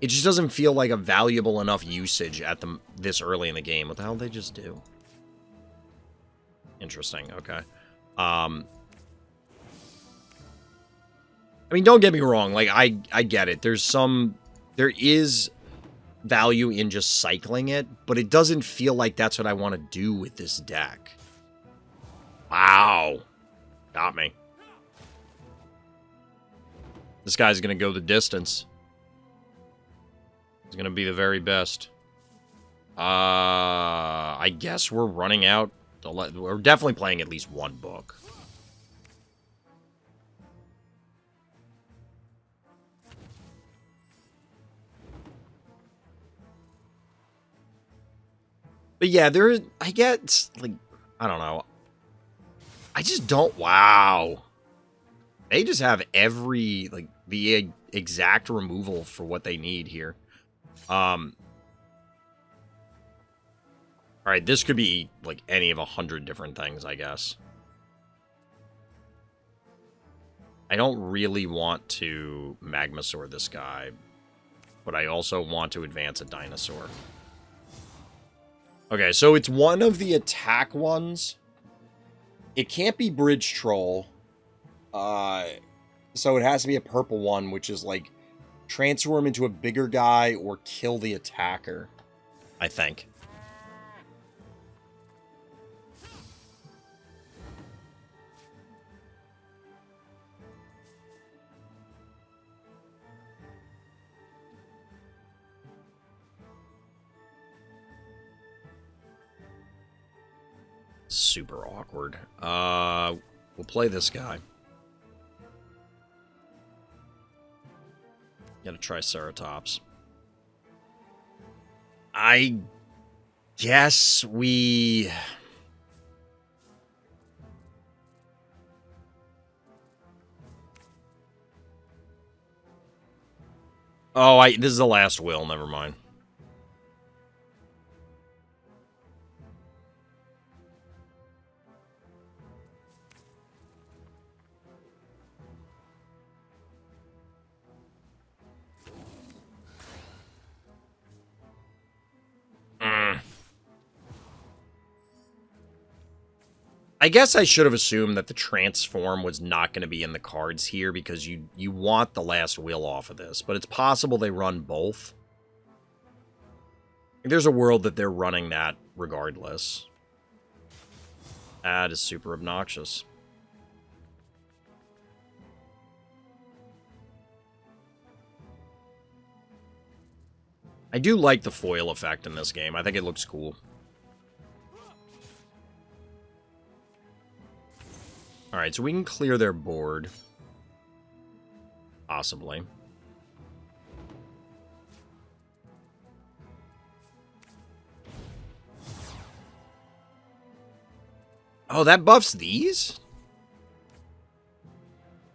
It just doesn't feel like a valuable enough usage at this early in the game. What the hell did they just do? Interesting, okay. I mean, don't get me wrong. Like, I get it. There is value in just cycling it, but it doesn't feel like that's what I want to do with this deck. Wow. Got me. This guy's going to go the distance. He's going to be the very best. I guess we're running out. We're definitely playing at least one book. But yeah, there is... I get, like... I don't know. I just don't... Wow. They just have every... Like, the exact removal for what they need here. Alright, this could be, like, any of 100 different things, I guess. I don't really want to Magmasaur this guy, but I also want to advance a dinosaur. Okay, so it's one of the attack ones. It can't be Bridge Troll. So it has to be a purple one, which is, like, transform into a bigger guy or kill the attacker, I think. Super awkward. We'll play this guy. Gotta try Triceratops. I guess we... Oh, this is the last will, never mind. I guess I should have assumed that the transform was not going to be in the cards here because you want the last will off of this, but it's possible they run both. There's a world that they're running that regardless. That is super obnoxious. I do like the foil effect in this game. I think it looks cool. Alright, so we can clear their board. Possibly. Oh, that buffs these?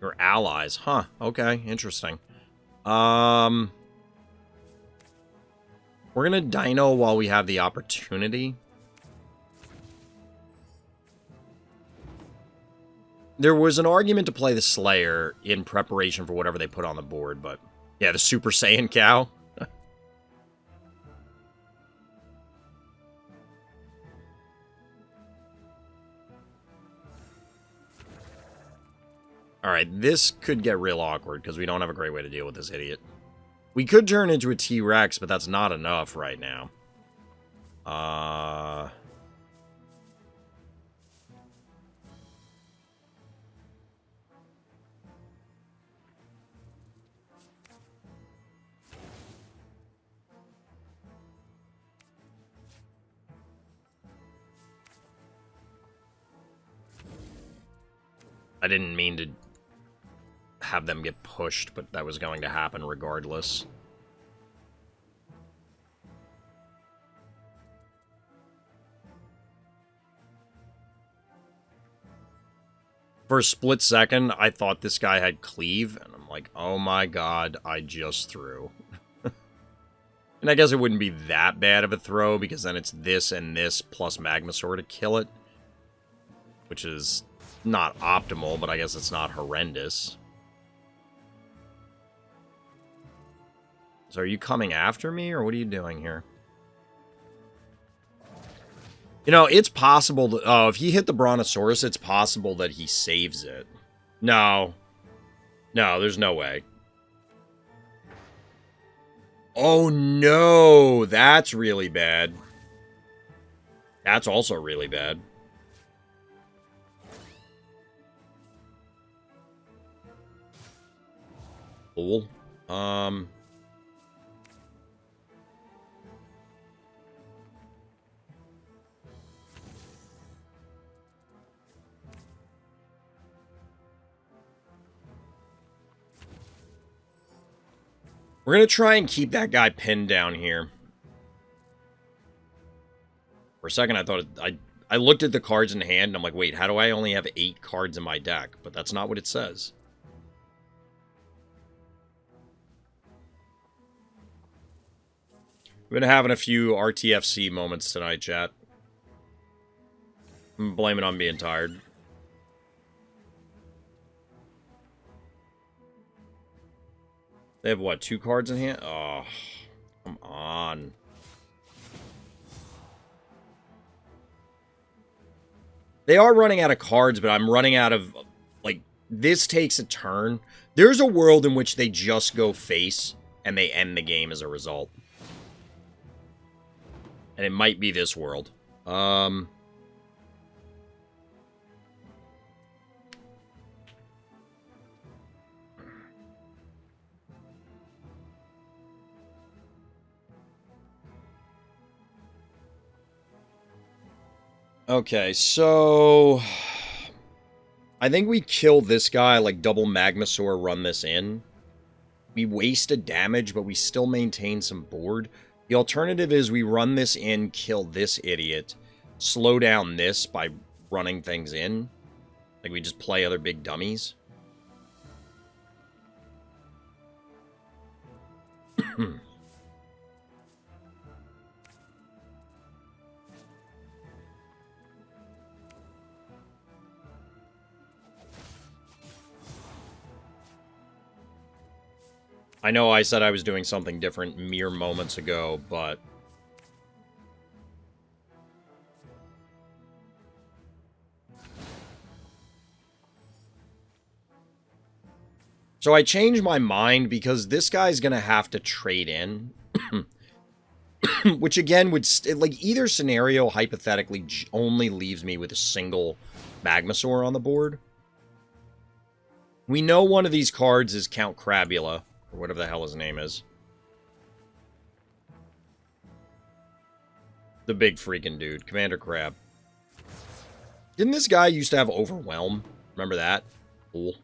Your allies. Huh. Okay, interesting. We're gonna Dino while we have the opportunity. There was an argument to play the Slayer in preparation for whatever they put on the board, but... Yeah, the Super Saiyan cow. Alright, this could get real awkward, because we don't have a great way to deal with this idiot. We could turn into a T-Rex, but that's not enough right now. I didn't mean to have them get pushed, but that was going to happen regardless. For a split second, I thought this guy had cleave, and I'm like, oh my god, I just threw. And I guess it wouldn't be that bad of a throw, because then it's this and this plus Magmasaur to kill it. Which is not optimal, but I guess it's not horrendous. So are you coming after me, or what are you doing here? You know, it's possible that... Oh, if he hit the Brontosaurus, it's possible that he saves it. No. No, there's no way. Oh, no! That's really bad. That's also really bad. Cool. We're going to try and keep that guy pinned down here. For a second, I thought... I looked at the cards in hand, and I'm like, wait, how do I only have 8 cards in my deck? But that's not what it says. We've been having a few RTFC moments tonight, chat. I'm blaming on being tired. They have, what, 2 cards in hand? Oh, come on. They are running out of cards, but I'm running out of... Like, this takes a turn. There's a world in which they just go face, and they end the game as a result. And it might be this world. Okay, so... I think we kill this guy, like double Magmasaur, run this in. We waste a damage, but we still maintain some board. The alternative is we run this in, kill this idiot, slow down this by running things in. Like we just play other big dummies. I know I said I was doing something different mere moments ago, but... So I changed my mind because this guy's gonna have to trade in. Which again would... like, either scenario hypothetically only leaves me with a single Magmasaur on the board. We know one of these cards is Count Crabula. Or whatever the hell his name is. The big freaking dude. Commander Crab. Didn't this guy used to have Overwhelm? Remember that? Cool.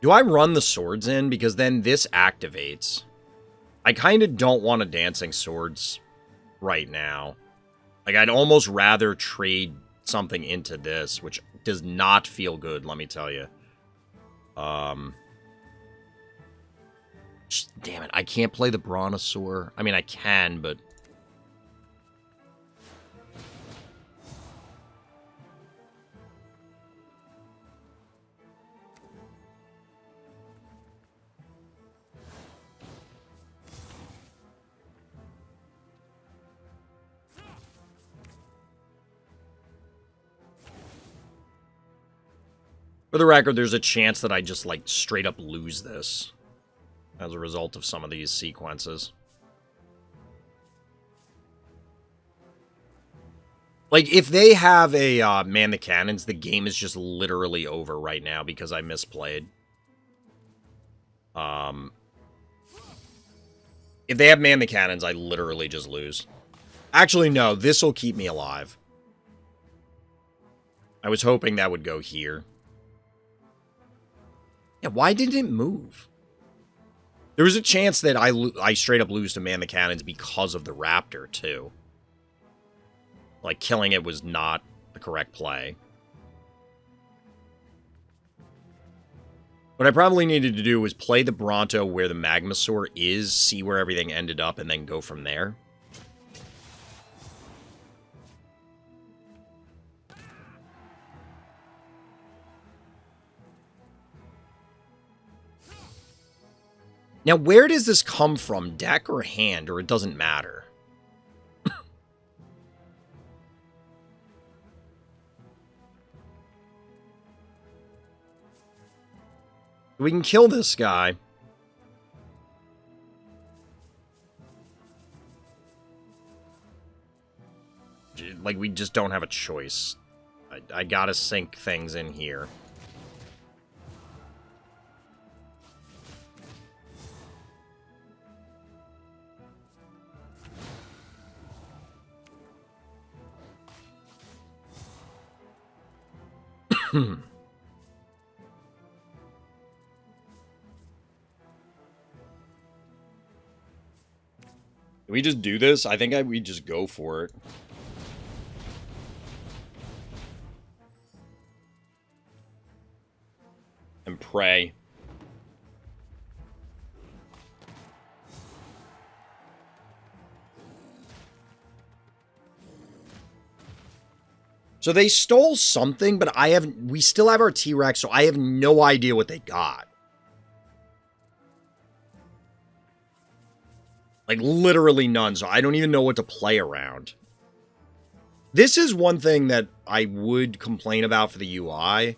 Do I run the swords in? Because then this activates. I kind of don't want a dancing swords right now. Like, I'd almost rather trade something into this, which does not feel good, let me tell you. Damn it, I can't play the Brontosaur. I mean, I can, but... For the record, there's a chance that I just, like, straight up lose this as a result of some of these sequences. Like, if they have a man the cannons, the game is just literally over right now because I misplayed. If they have man the cannons, I literally just lose. Actually, no, this will keep me alive. I was hoping that would go here. Yeah, why didn't it move? There was a chance that I straight up lose to man the cannons because of the raptor, too. Like, killing it was not the correct play. What I probably needed to do was play the Bronto where the Magmasaur is, see where everything ended up, and then go from there. Now, where does this come from? Deck or hand, or it doesn't matter? We can kill this guy. Like, we just don't have a choice. I gotta sink things in here. Do we just do this? I think we just go for it. And pray. So they stole something, but we still have our T-Rex, so I have no idea what they got. Like, literally none, so I don't even know what to play around. This is one thing that I would complain about for the UI.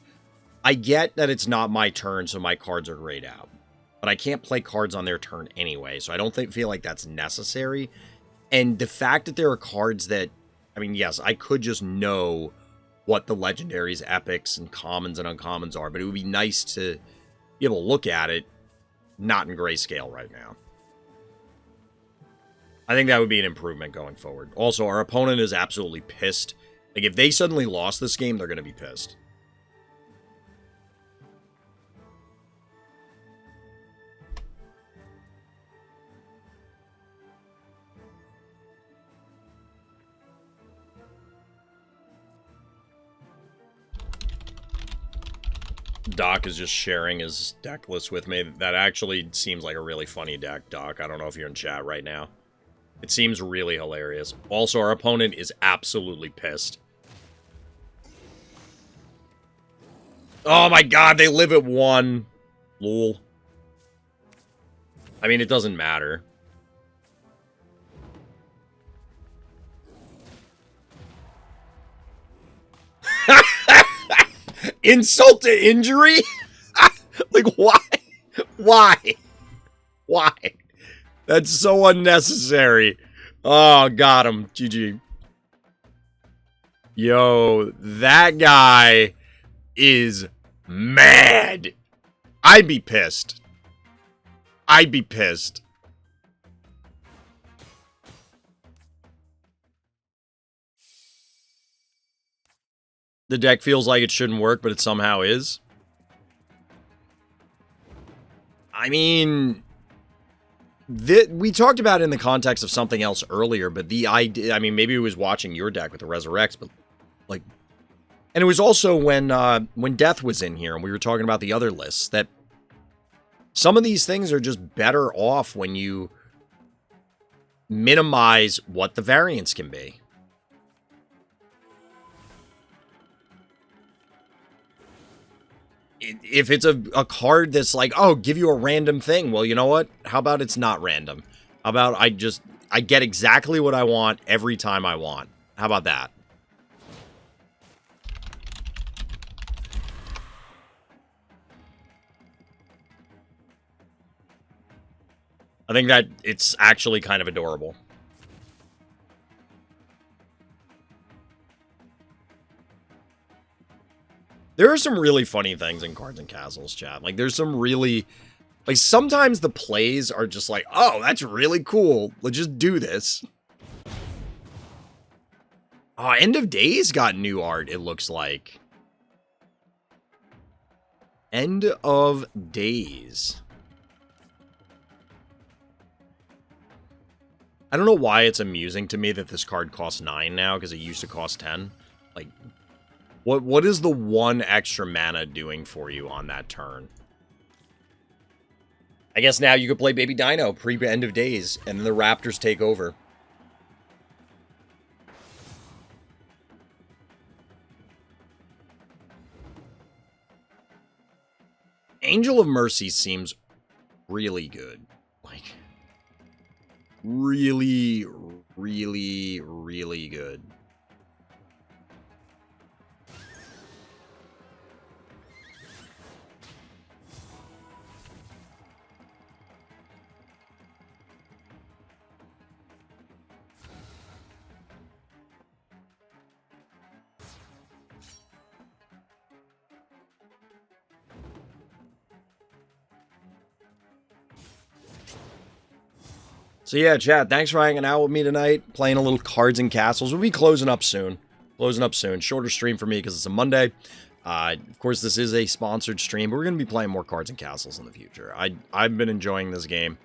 I get that it's not my turn, so my cards are grayed out. But I can't play cards on their turn anyway, so I don't feel like that's necessary. And the fact that there are cards that... I mean, yes, I could just know what the legendaries, epics, and commons and uncommons are, but it would be nice to be able to look at it, not in grayscale right now. I think that would be an improvement going forward. Also, our opponent is absolutely pissed. Like, if they suddenly lost this game, they're going to be pissed. Doc is just sharing his deck list with me. That actually seems like a really funny deck, Doc. I don't know if you're in chat right now. It seems really hilarious. Also, our opponent is absolutely pissed. Oh my god, they live at 1. Lol. I mean, it doesn't matter. Insult to injury? Like, why? Why? Why? That's so unnecessary. Oh, got him. GG. Yo, that guy is mad. I'd be pissed. I'd be pissed. The deck feels like it shouldn't work, but it somehow is. I mean, we talked about it in the context of something else earlier, but the idea, I mean, maybe it was watching your deck with the Resurrects, but like, and it was also when Death was in here and we were talking about the other lists, that some of these things are just better off when you minimize what the variance can be. If it's a card that's like, oh, give you a random thing, well, you know what? How about it's not random? How about I get exactly what I want every time I want? How about that? I think that it's actually kind of adorable. There are some really funny things in Cards and Castles, chat. Like, there's some really... Like, sometimes the plays are just like, oh, that's really cool. Let's just do this. Oh, End of Days got new art, it looks like. End of Days. I don't know why it's amusing to me that this card costs 9 now, because it used to cost 10. Like, what is the one extra mana doing for you on that turn? I guess now you could play Baby Dino pre-End of Days, and then the Raptors take over. Angel of Mercy seems really good. Like, really, really, really good. So yeah, chat, thanks for hanging out with me tonight, playing a little Cards and Castles. We'll be closing up soon. Shorter stream for me because it's a Monday. Of course, this is a sponsored stream, but we're going to be playing more Cards and Castles in the future. I've been enjoying this game.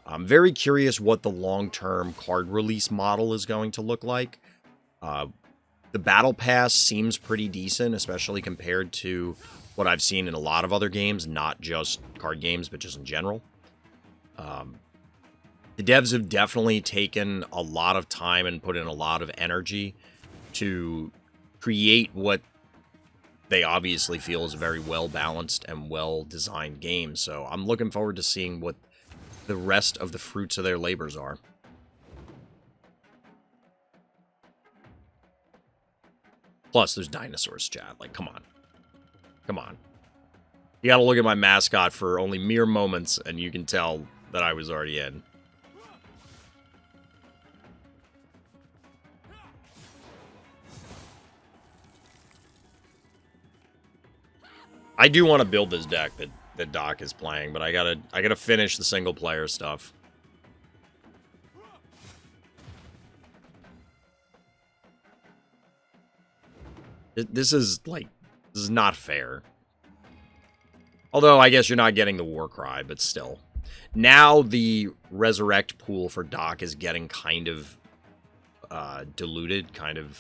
I'm very curious what the long-term card release model is going to look like. The Battle Pass seems pretty decent, especially compared to what I've seen in a lot of other games, not just card games, but just in general. The devs have definitely taken a lot of time and put in a lot of energy to create what they obviously feel is a very well-balanced and well-designed game. So I'm looking forward to seeing what the rest of the fruits of their labors are. Plus, there's dinosaurs, chat. Like, come on. Come on. You gotta look at my mascot for only mere moments, and you can tell that I was already in. I do want to build this deck that Doc is playing, but I gotta finish the single player stuff. This is not fair. Although I guess you're not getting the War Cry, but still. Now the Resurrect pool for Doc is getting kind of diluted, kind of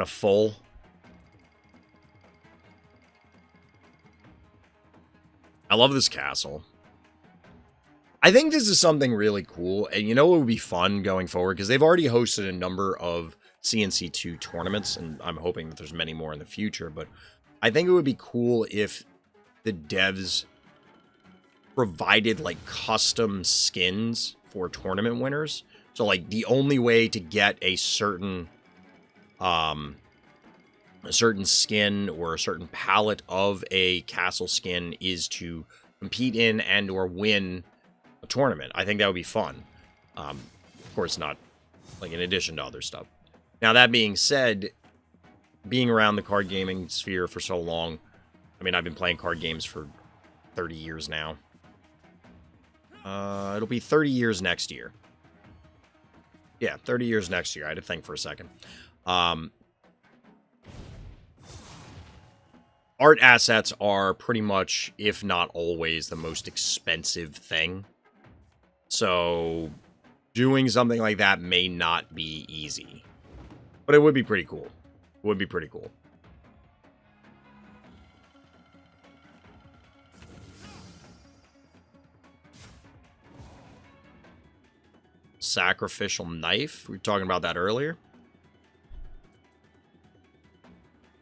full. I love this castle. I think this is something really cool, and you know what would be fun going forward? Because they've already hosted a number of CNC2 tournaments, and I'm hoping that there's many more in the future, but I think it would be cool if the devs provided, like, custom skins for tournament winners. So, like, the only way to get a certain skin or a certain palette of a castle skin is to compete in and or win a tournament. I think that would be fun. Of course, not like in addition to other stuff. Now, that being said, being around the card gaming sphere for so long, I mean, I've been playing card games for 30 years now. It'll be 30 years next year. Yeah, 30 years next year. I had to think for a second. art assets are pretty much, if not always, the most expensive thing. So doing something like that may not be easy. But it would be pretty cool. It would be pretty cool. Sacrificial knife. We were talking about that earlier.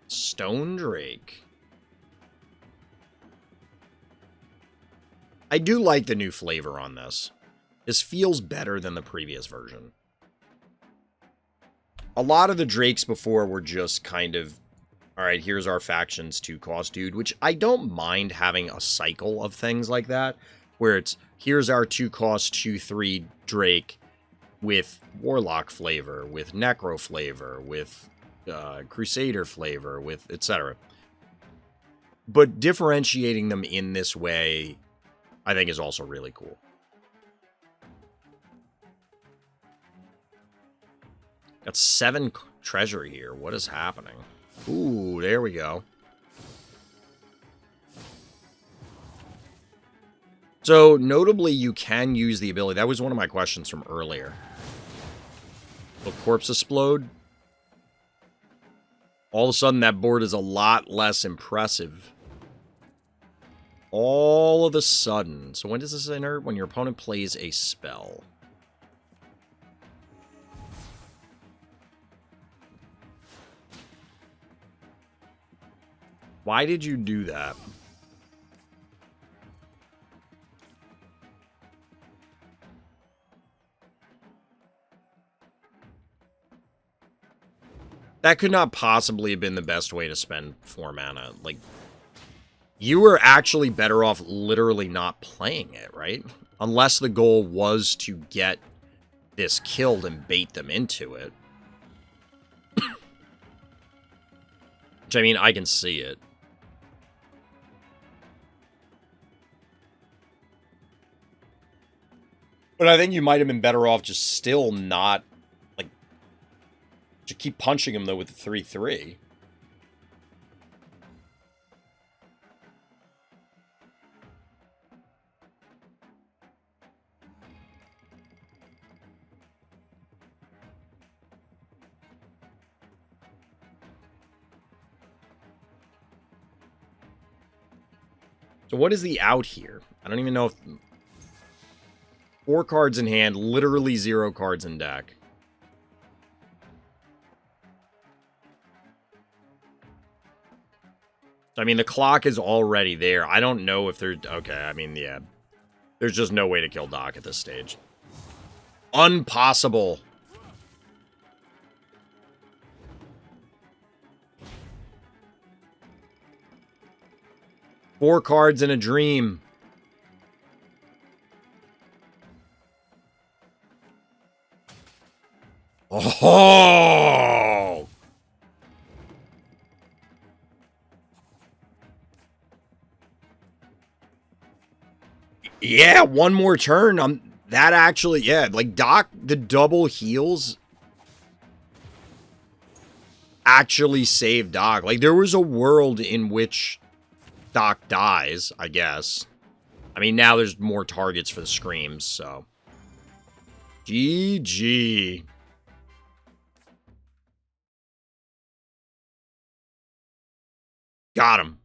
Stone Drake. I do like the new flavor on this. This feels better than the previous version. A lot of the Drakes before were just kind of, alright, here's our factions 2 cost dude, which I don't mind having a cycle of things like that, where it's, here's our 2 cost 2/3 Drake with Warlock flavor, with Necro flavor, with Crusader flavor, with etc. But differentiating them in this way, I think, is also really cool. Got 7 treasure here. What is happening? Ooh, there we go. So, notably, you can use the ability. That was one of my questions from earlier. Will corpse explode? All of a sudden, that board is a lot less impressive. All of a sudden. So when does this enter? When your opponent plays a spell. Why did you do that? That could not possibly have been the best way to spend 4 mana. Like, you were actually better off literally not playing it, right? Unless the goal was to get this killed and bait them into it. Which, I mean, I can see it. But I think you might have been better off just still not, like, to keep punching him, though, with the 3/3. So what is the out here? I don't even know if... 4 cards in hand, literally 0 cards in deck. I mean, the clock is already there. I don't know if there's... Okay, I mean, yeah. There's just no way to kill Doc at this stage. Impossible. Four cards in a dream. Oh! Yeah, one more turn. That actually, yeah, like Doc, the double heals actually saved Doc. Like, there was a world in which Doc dies, I guess. I mean, now there's more targets for the screams, so. GG. Got him.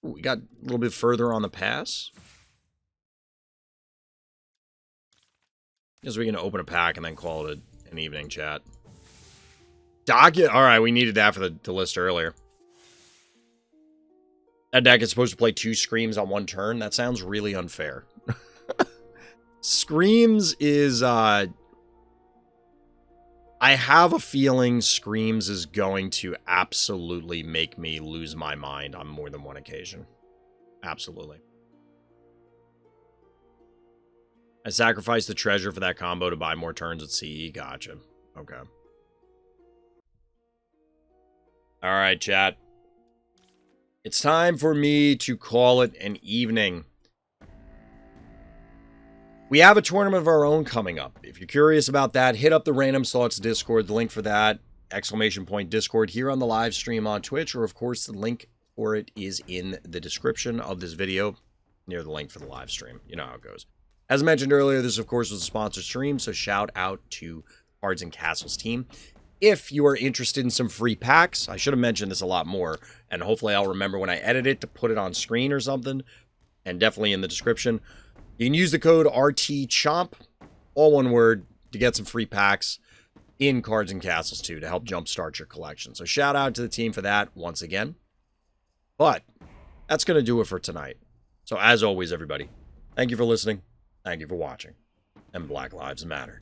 Ooh, we got a little bit further on the pass. Guess we can open a pack and then call it an evening, chat. Doc, all right, we needed that for the list earlier. That deck is supposed to play 2 Screams on 1 turn. That sounds really unfair. Screams is, I have a feeling Screams is going to absolutely make me lose my mind on more than one occasion. Absolutely. I sacrificed the treasure for that combo to buy more turns at CE. Gotcha. Okay. Alright, chat. It's time for me to call it an evening. We have a tournament of our own coming up. If you're curious about that, hit up the Random Thoughts Discord. The link for that !Discord here on the live stream on Twitch, or of course the link for it is in the description of this video, near the link for the live stream. You know how it goes. As mentioned earlier, this of course was a sponsored stream, so shout out to Cards and Castles team. If you are interested in some free packs, I should have mentioned this a lot more, and hopefully I'll remember when I edit it to put it on screen or something, and definitely in the description. You can use the code RTchomp, all one word, to get some free packs in Cards and Castles too, to help jumpstart your collection. So shout out to the team for that once again. But that's going to do it for tonight. So as always, everybody, thank you for listening, thank you for watching, and Black Lives Matter.